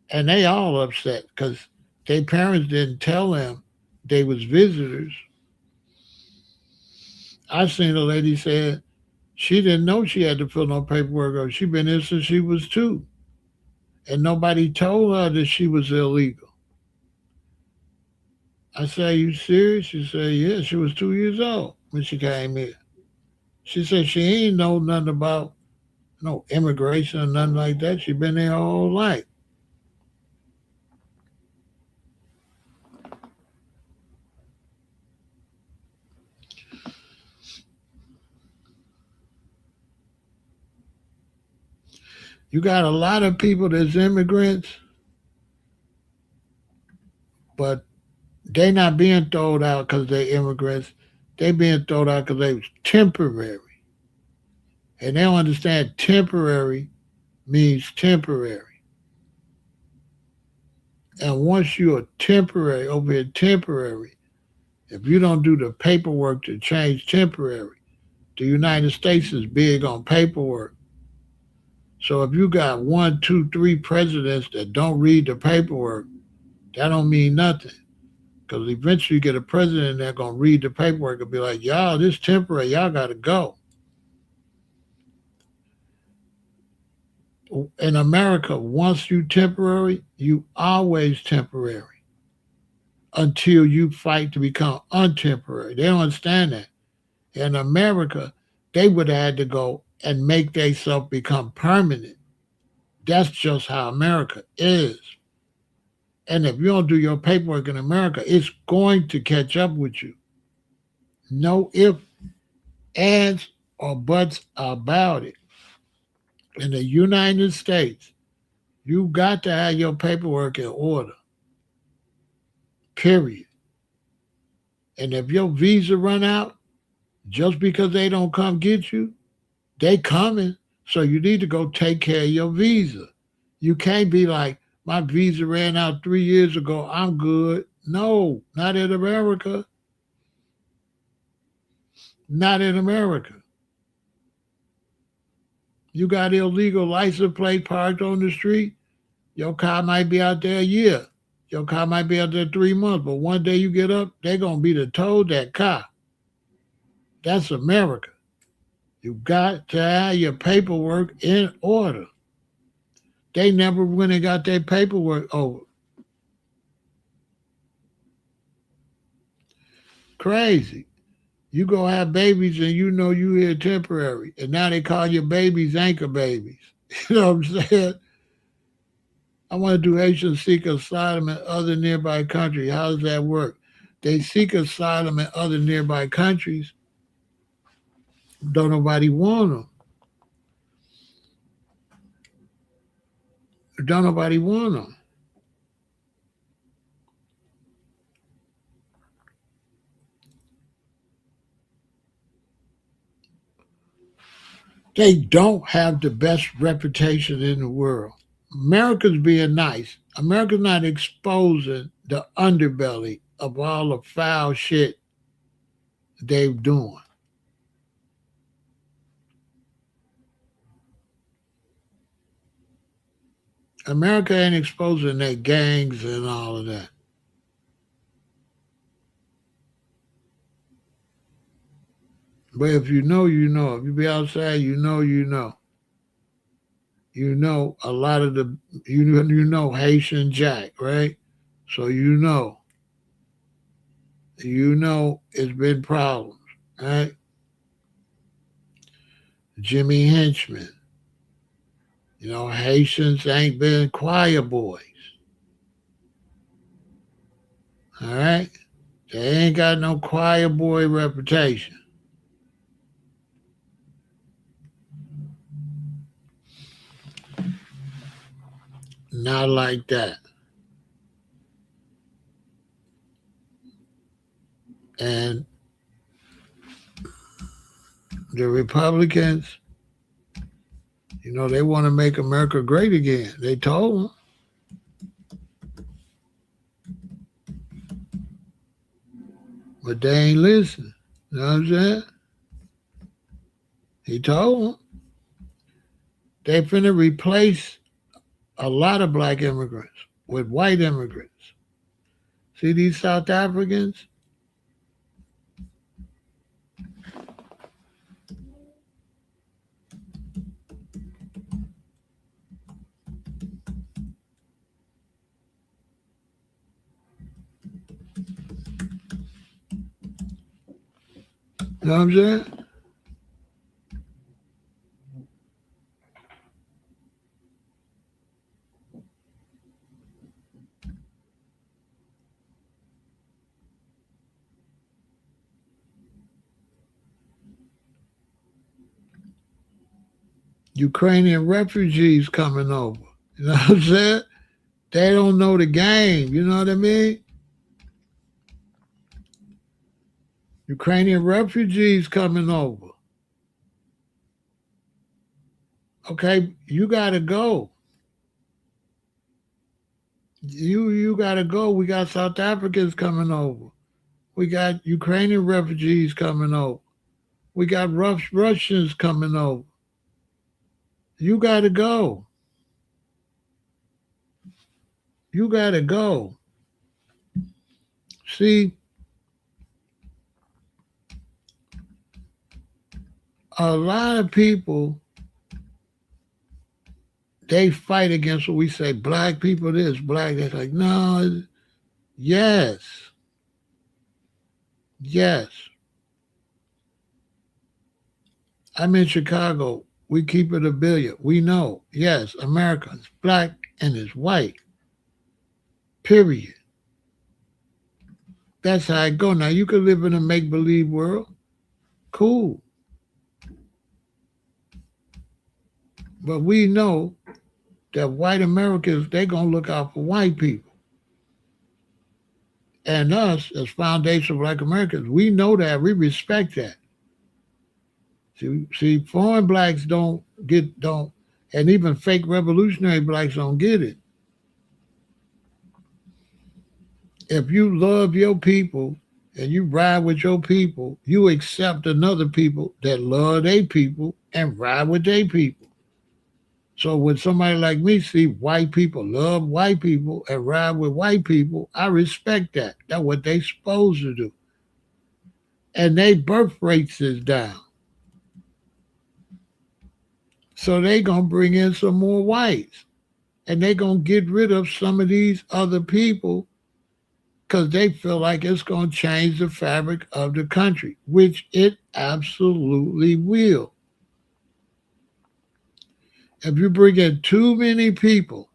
and they all upset because their parents didn't tell them they was visitors. I seen a lady said she didn't know she had to fill no paperwork out. She been here since she was 2, and nobody told her that she was illegal. I said, "Are you serious?" She said, "Yeah." She was 2 years old when she came here. She said she ain't know nothing about no immigration or nothing like that. She been there her whole life. You got a lot of people that's immigrants, but they not being thrown out because they immigrants. They being thrown out because they was temporary. And they don't understand temporary means temporary. And once you're temporary, over here temporary, if you don't do the paperwork to change temporary, the United States is big on paperwork. So if you got one, two, three presidents that don't read the paperwork, that don't mean nothing. Because eventually you get a president that's going to read the paperwork and be like, y'all, this temporary, y'all got to go. In America, once you temporary, you always temporary until you fight to become untemporary. They don't understand that. In America, they would have had to go and make themselves become permanent. That's just how America is. And if you don't do your paperwork in America, it's going to catch up with you. No if, ands, or buts about it. In the United States, you got to have your paperwork in order. Period. And if your visa run out, just because they don't come get you, they coming. So you need to go take care of your visa. You can't be like, my visa ran out 3 years ago. I'm good. No, not in America. Not in America. You got illegal license plate parked on the street. Your car might be out there a year. Your car might be out there 3 months. But one day you get up, they're going to be to tow that car. That's America. You got to have your paperwork in order. They never went and got their paperwork over. Crazy. You go have babies and you know you here temporary. And now they call your babies anchor babies. You know what I'm saying? I want to do Haitians seek asylum in other nearby countries. How does that work? They seek asylum in other nearby countries. Don't nobody want them. Don't nobody want them. They don't have the best reputation in the world. America's being nice. America's not exposing the underbelly of all the foul shit they're doing. America ain't exposing their gangs and all of that. But if you know, you know. If you be outside, you know, you know. You know a lot of the you know Haitian Jack, right? So you know it's been problems, right? Jimmy Henchman. Haitians ain't been choir boys. All right? They ain't got no choir boy reputation. Not like that. And the Republicans, they want to make America great again. They told them. but they ain't listening. You know what I'm saying? He told them they finna replace a lot of black immigrants with white immigrants. See these South Africans? You know what I'm saying? Ukrainian refugees coming over. You know what I'm saying? They don't know the game. You know what I mean? Ukrainian refugees coming over. Okay, you gotta go. You gotta go. We got South Africans coming over. We got Ukrainian refugees coming over. We got Russians coming over. You gotta go. You gotta go. See, a lot of people they fight against what we say, black people this, black that's like, no, yes, yes. I'm in Chicago. We keep it a billion. We know, yes, America's black and is white. Period. That's how it go. Now you can live in a make believe world. Cool. But we know that white Americans, they gonna look out for white people. And us as foundational black Americans, we know that. We respect that. See, foreign blacks don't, and even fake revolutionary blacks don't get it. If you love your people and you ride with your people, you accept another people that love their people and ride with their people. So when somebody like me see white people love white people and ride with white people, I respect that. That's what they supposed to do. And their birth rates is down. So they gonna bring in some more whites. And they gonna get rid of some of these other people because they feel like it's gonna change the fabric of the country, which it absolutely will. If you bring in too many people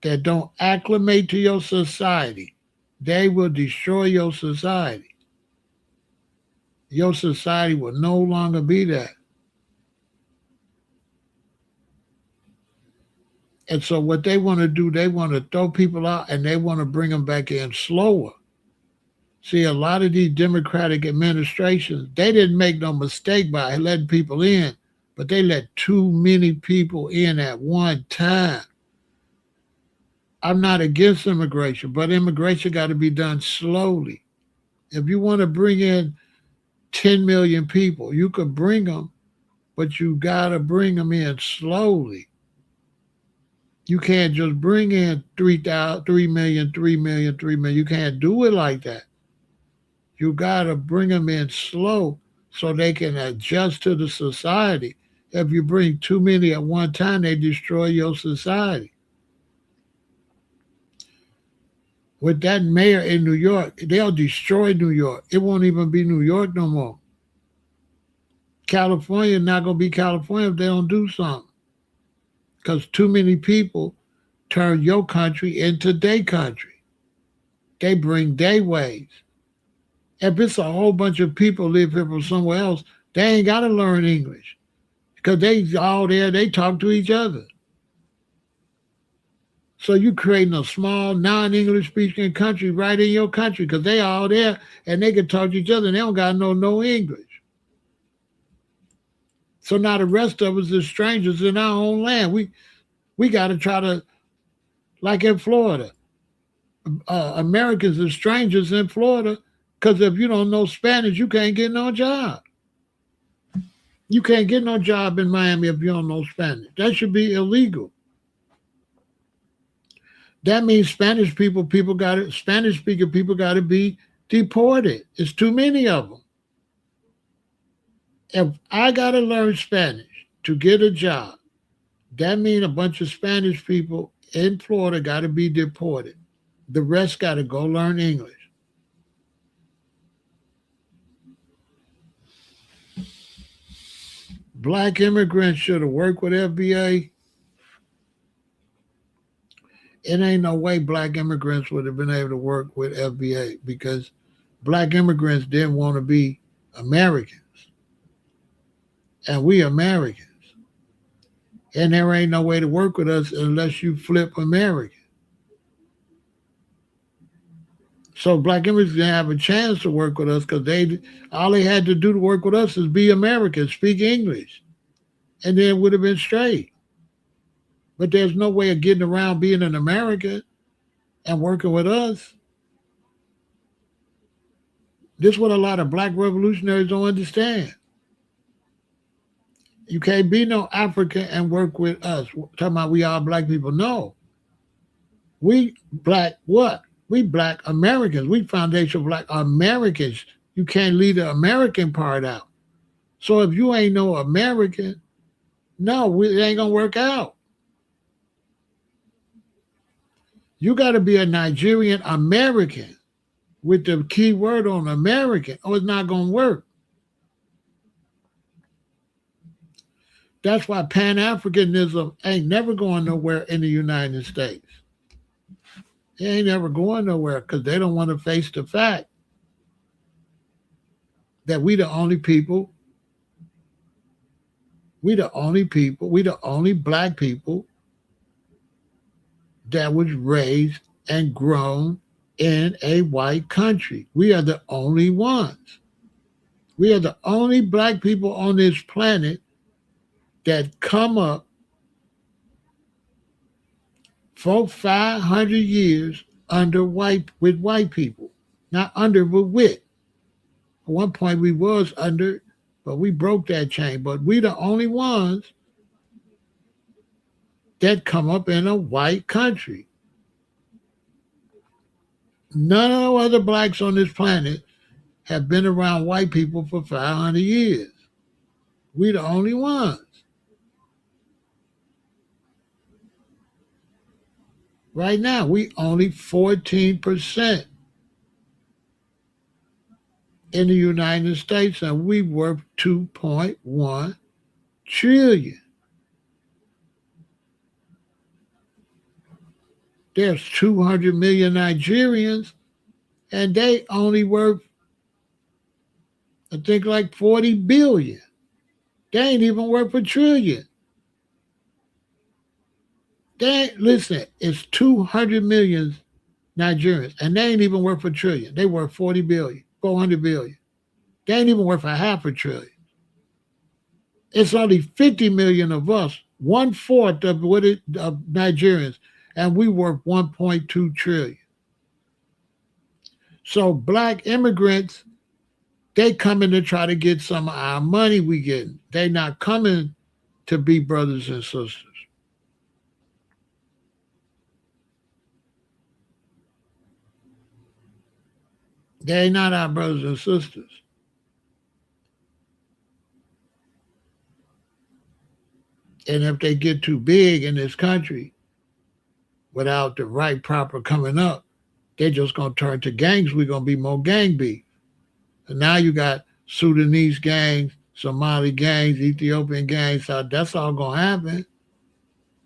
that don't acclimate to your society, they will destroy your society. Your society will no longer be that. And so what they want to do, they want to throw people out and they want to bring them back in slower. See, a lot of these Democratic administrations, they didn't make no mistake by letting people in, but they let too many people in at one time. I'm not against immigration, but immigration got to be done slowly. If you want to bring in 10 million people, you could bring them, but you got to bring them in slowly. You can't just bring in 3,000, 3 million, 3 million, 3 million. You can't do it like that. You got to bring them in slow so they can adjust to the society. If you bring too many at one time, they destroy your society. With that mayor in New York, they'll destroy New York. It won't even be New York no more. California not going to be California if they don't do something. Because too many people turn your country into their country. They bring their ways. If it's a whole bunch of people live here from somewhere else, they ain't got to learn English because they all there, they talk to each other. So you creating a small non-English speaking country right in your country because they all there and they can talk to each other and they don't got to know no English. So now the rest of us is strangers in our own land. We got to try to, like in Florida, Americans are strangers in Florida Because if you don't know Spanish, you can't get no job. You can't get no job in Miami if you don't know Spanish. That should be illegal. That means people got it. Spanish speaking people got to be deported. It's too many of them. If I got to learn Spanish to get a job, that means a bunch of Spanish people in Florida got to be deported. The rest got to go learn English. Black immigrants should have worked with FBA. It ain't no way black immigrants would have been able to work with FBA because black immigrants didn't want to be Americans. And we Americans. And there ain't no way to work with us unless you flip American. So black immigrants didn't have a chance to work with us because all they had to do to work with us is be American, speak English. And then it would have been straight. But there's no way of getting around being an American and working with us. This is what a lot of black revolutionaries don't understand. You can't be no African and work with us. Talking about we all black people. No. We black what? We black Americans. We foundational black Americans. You can't leave the American part out. So if you ain't no American, no, it ain't going to work out. You got to be a Nigerian American with the key word on American, or it's not going to work. That's why Pan-Africanism ain't never going nowhere in the United States. It ain't never going nowhere because they don't want to face the fact that we the only people, we the only black people that was raised and grown in a white country. We are the only ones. We are the only black people on this planet that come up for 500 years with white people. Not under, but with. At one point we was under, but we broke that chain. But we the only ones that come up in a white country. None of the other blacks on this planet have been around white people for 500 years. We the only ones. Right now, we only 14% in the United States, and we worth 2.1 trillion. There's 200 million Nigerians, and they only worth, I think, like 40 billion. They ain't even worth a trillion. Listen, it's 200 million Nigerians, and they ain't even worth a trillion. They worth 40 billion, 400 billion. They ain't even worth a half a trillion. It's only 50 million of us, 1/4 of Nigerians, and we worth 1.2 trillion. So black immigrants, they coming to try to get some of our money we getting. They not coming to be brothers and sisters. They're not our brothers and sisters. And if they get too big in this country without the right proper coming up, they're just going to turn to gangs. We're going to be more gang beef. And now you got Sudanese gangs, Somali gangs, Ethiopian gangs. So that's all going to happen.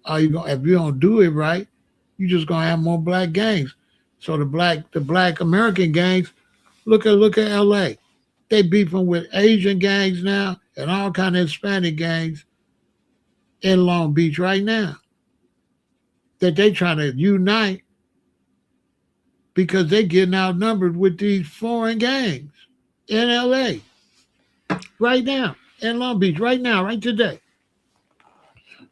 If you don't do it right, you're just going to have more black gangs. So the black American gangs, look at LA. They beefing with Asian gangs now and all kind of Hispanic gangs in Long Beach right now. That they trying to unite because they getting outnumbered with these foreign gangs in LA. Right now. In Long Beach. Right now. Right today.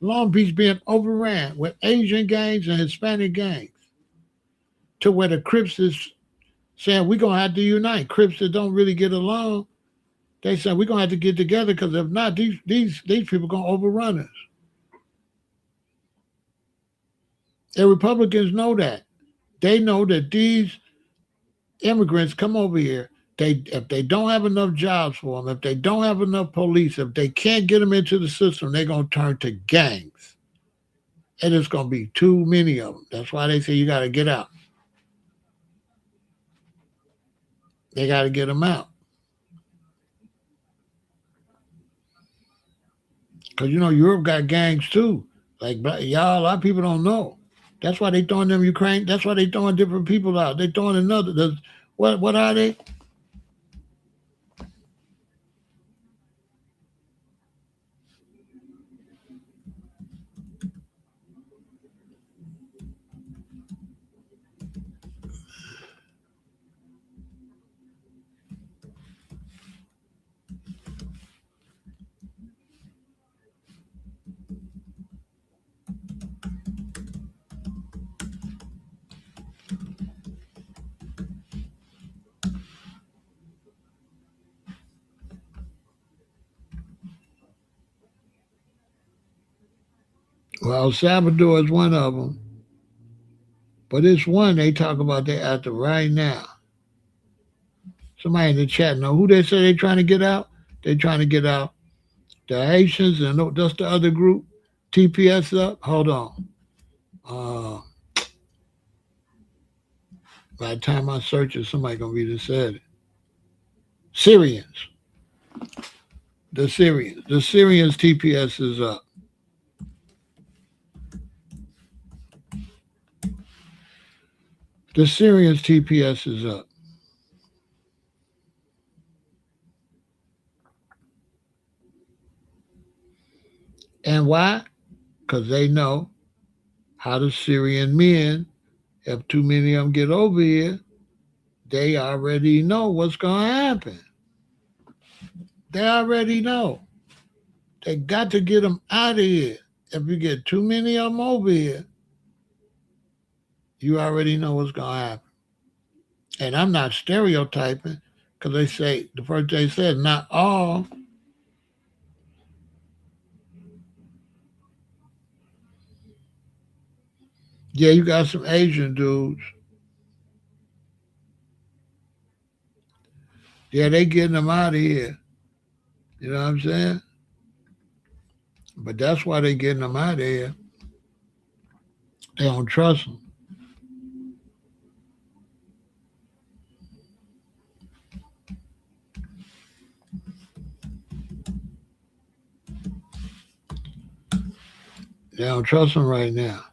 Long Beach being overran with Asian gangs and Hispanic gangs. To where the Crips is saying we're gonna have to unite. Crips that don't really get along, they say we're gonna have to get together because if not, these people gonna overrun us. And Republicans know that. They know that these immigrants come over here. If they don't have enough jobs for them, if they don't have enough police, if they can't get them into the system, they're gonna turn to gangs, and it's gonna be too many of them. That's why they say you got to get out. They got to get them out because Europe got gangs too. Like y'all, a lot of people don't know. That's why they throwing them Ukraine. That's why they throwing different people out. They throwing another. What are they? Well, El Salvador is one of them, but it's one they talk about they after right now. Somebody in the chat know who they say they trying to get out. They trying to get out the Haitians and that's the other group. TPS up. Hold on. Uh, by the time I search it, somebody gonna be just said it. Syrians. The Syrians. The Syrians TPS is up. The Syrians TPS is up. And why? Because they know how the Syrian men, if too many of them get over here, they already know what's going to happen. They already know. They got to get them out of here. If you get too many of them over here, you already know what's going to happen. And I'm not stereotyping because they say, the first they said, not all. Yeah, you got some Asian dudes. Yeah, they getting them out of here. You know what I'm saying? But that's why they getting them out of here. They don't trust them. They don't trust them right now.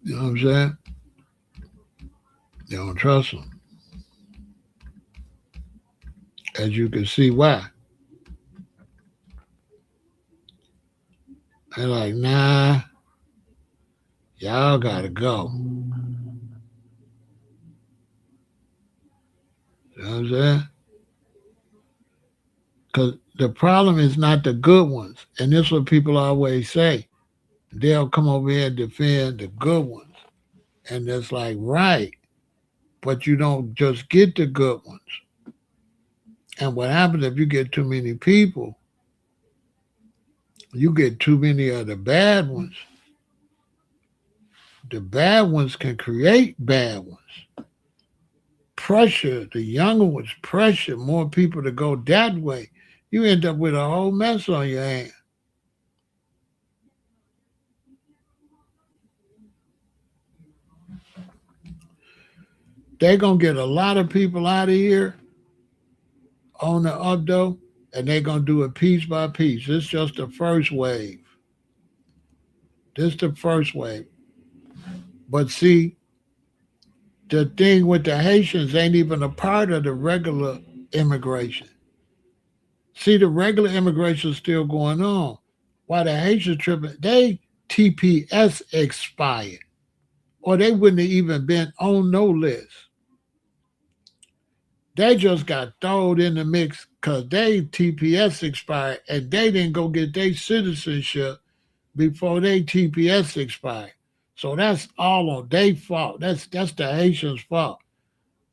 You know what I'm saying? They don't trust them. As you can see why. They're like, nah, y'all gotta go. You know what I'm saying? Because the problem is not the good ones. And this is what people always say. They'll come over here and defend the good ones. And it's like, right. But you don't just get the good ones. And what happens if you get too many people, you get too many of the bad ones. The bad ones can create bad ones. Pressure, the younger ones pressure more people to go that way. You end up with a whole mess on your hands. They're going to get a lot of people out of here on the up though, and they're going to do it piece by piece. This is just the first wave. This is the first wave. But see, the thing with the Haitians ain't even a part of the regular immigration. See, the regular immigration is still going on. While the Haitians tripping, they TPS expired. Or they wouldn't have even been on no list. They just got thrown in the mix because they TPS expired and they didn't go get their citizenship before they TPS expired. So that's all on their fault. That's the Haitians' fault.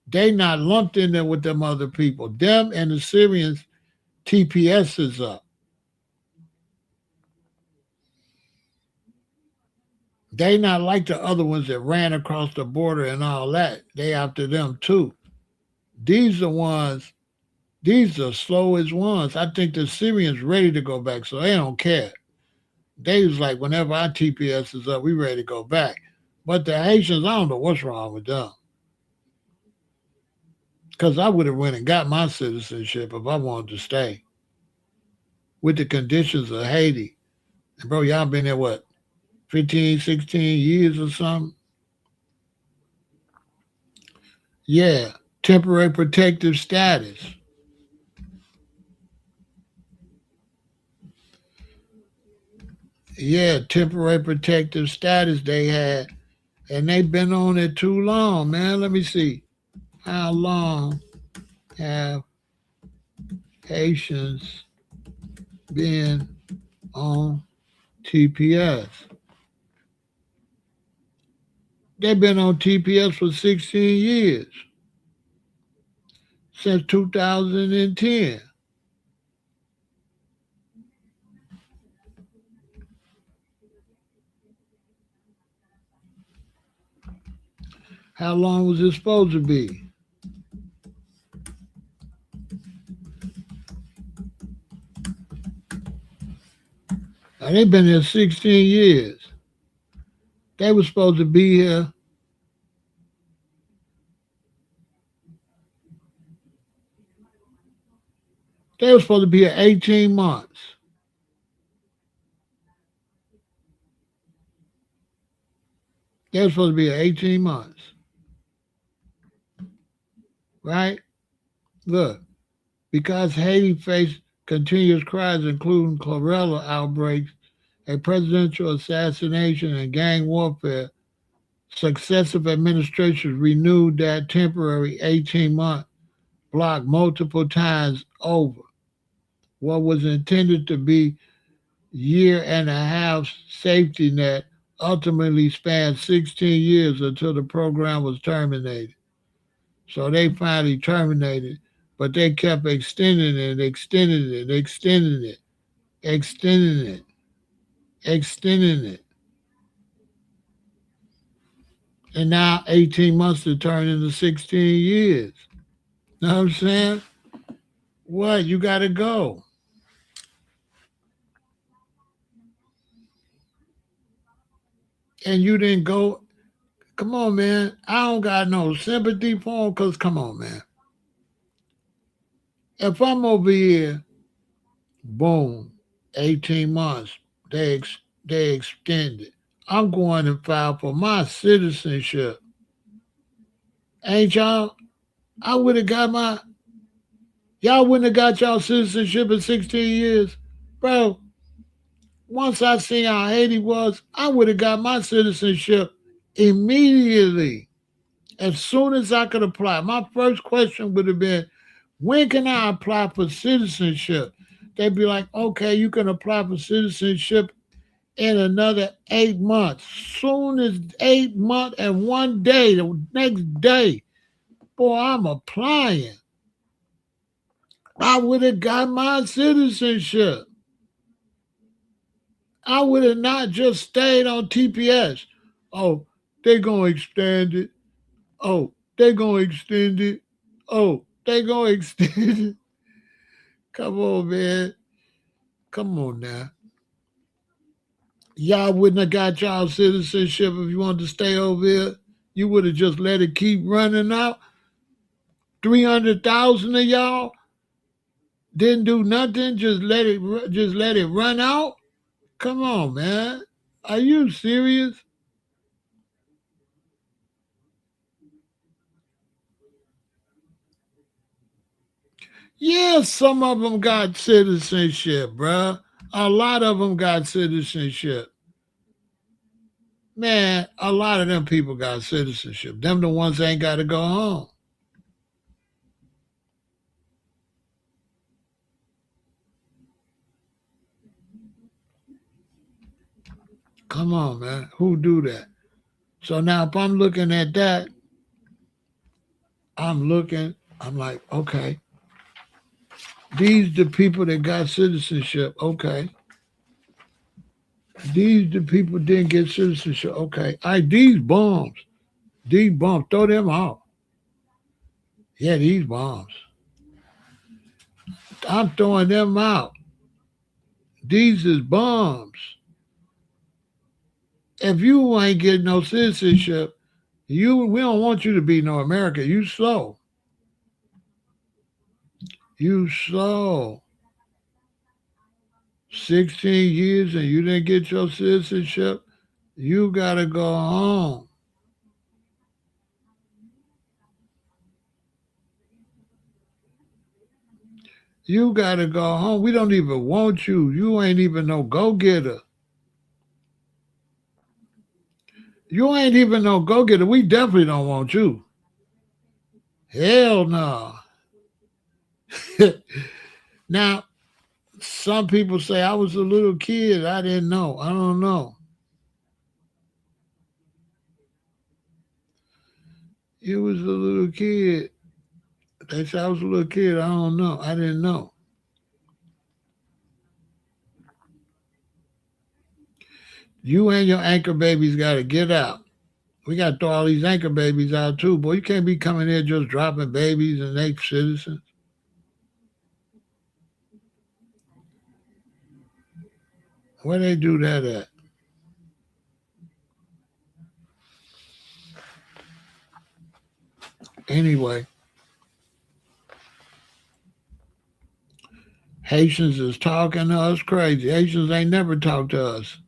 They not lumped in there with them other people. Them and the Syrians, TPS is up. They not like the other ones that ran across the border and all that. They after them too. These are ones. These are slowest ones. I think the Syrians ready to go back, so they don't care. They was like, whenever our TPS is up, we ready to go back. But the Haitians, I don't know what's wrong with them. Because I would have went and got my citizenship if I wanted to stay with the conditions of Haiti. And bro, y'all been there, what, 15, 16 years or something? Yeah, temporary protective status. Yeah, temporary protective status they had. And they been on it too long, man. Let me see. How long have Haitians been on TPS? They've been on TPS for 16 years, since 2010. How long was it supposed to be? Now, they've been here 16 years. They were supposed to be here. They were supposed to be here 18 months. They were supposed to be here 18 months, right? Look, because Haiti faced continuous crises, including cholera outbreaks, a presidential assassination, and gang warfare, successive administrations renewed that temporary 18-month block multiple times over. What was intended to be year and a half safety net ultimately spanned 16 years until the program was terminated. So they finally terminated, but they kept extending it, extending it, extending it, extending it, extending it. And now 18 months to turn into 16 years. Know what I'm saying? What? You got to go. And you didn't go. Come on, man. I don't got no sympathy for him because, come on, man. If I'm over here, boom, 18 months, they extended. I'm going to file for my citizenship. Ain't y'all? I would have got my, y'all wouldn't have got y'all citizenship in 16 years. Bro, once I seen how Haiti was, I would have got my citizenship immediately. As soon as I could apply. My first question would have been, when can I apply for citizenship? They'd be like, okay, you can apply for citizenship in another 8 months. Soon as 8 months and 1 day, the next day, boy, I'm applying. I would have got my citizenship. I would have not just stayed on TPS. Oh, they gonna extend it. Oh, they gonna extend it. Oh, they gonna extend it. Come on, man. Come on now. Y'all wouldn't have got y'all citizenship if you wanted to stay over here. You would have just let it keep running out. 300,000 of y'all didn't do nothing. Just let it run out. Come on, man. Are you serious? Yeah, some of them got citizenship, bruh. A lot of them got citizenship. Man, a lot of them people got citizenship. Them the ones that ain't got to go home. Come on, man. Who do that? So now if I'm looking at that, I'm like, okay, these the people that got citizenship. Okay. These the people didn't get citizenship. Okay. All right, these bombs, throw them out. Yeah, these bombs. I'm throwing them out. These is bombs. If you ain't getting no citizenship, we don't want you to be no American. You slow. You slow. 16 years and you didn't get your citizenship, you gotta go home. You gotta go home. We don't even want you. You ain't even no go getter. You ain't even no go getter. We definitely don't want you. Hell no. Now, some people say I was a little kid. I didn't know. I don't know. You was a little kid. They say I was a little kid. I don't know. I didn't know. You and your anchor babies got to get out. We got to throw all these anchor babies out too. Boy, you can't be coming here just dropping babies and they citizens. Where they do that at? Anyway, Haitians is talking to us crazy. Haitians ain't never talked to us.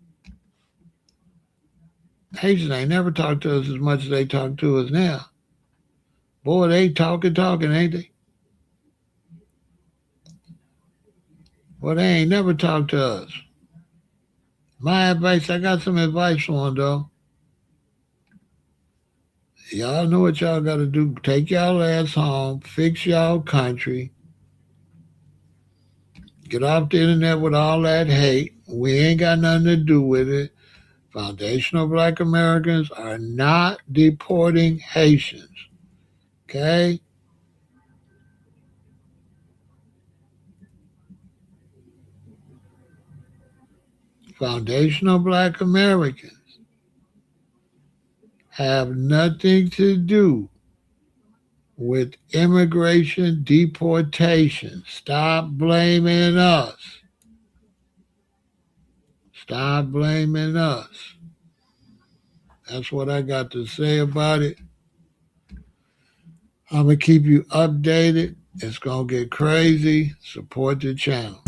Haitians ain't never talked to us as much as they talk to us now. Boy, they talking, ain't they? Well, they ain't never talked to us. My advice, I got some advice for them, though. Y'all know what y'all got to do. Take y'all ass home, fix y'all country, get off the internet with all that hate. We ain't got nothing to do with it. Foundational Black Americans are not deporting Haitians. Okay? Foundational Black Americans have nothing to do with immigration deportation. Stop blaming us. Stop blaming us. That's what I got to say about it. I'm going to keep you updated. It's going to get crazy. Support the channel.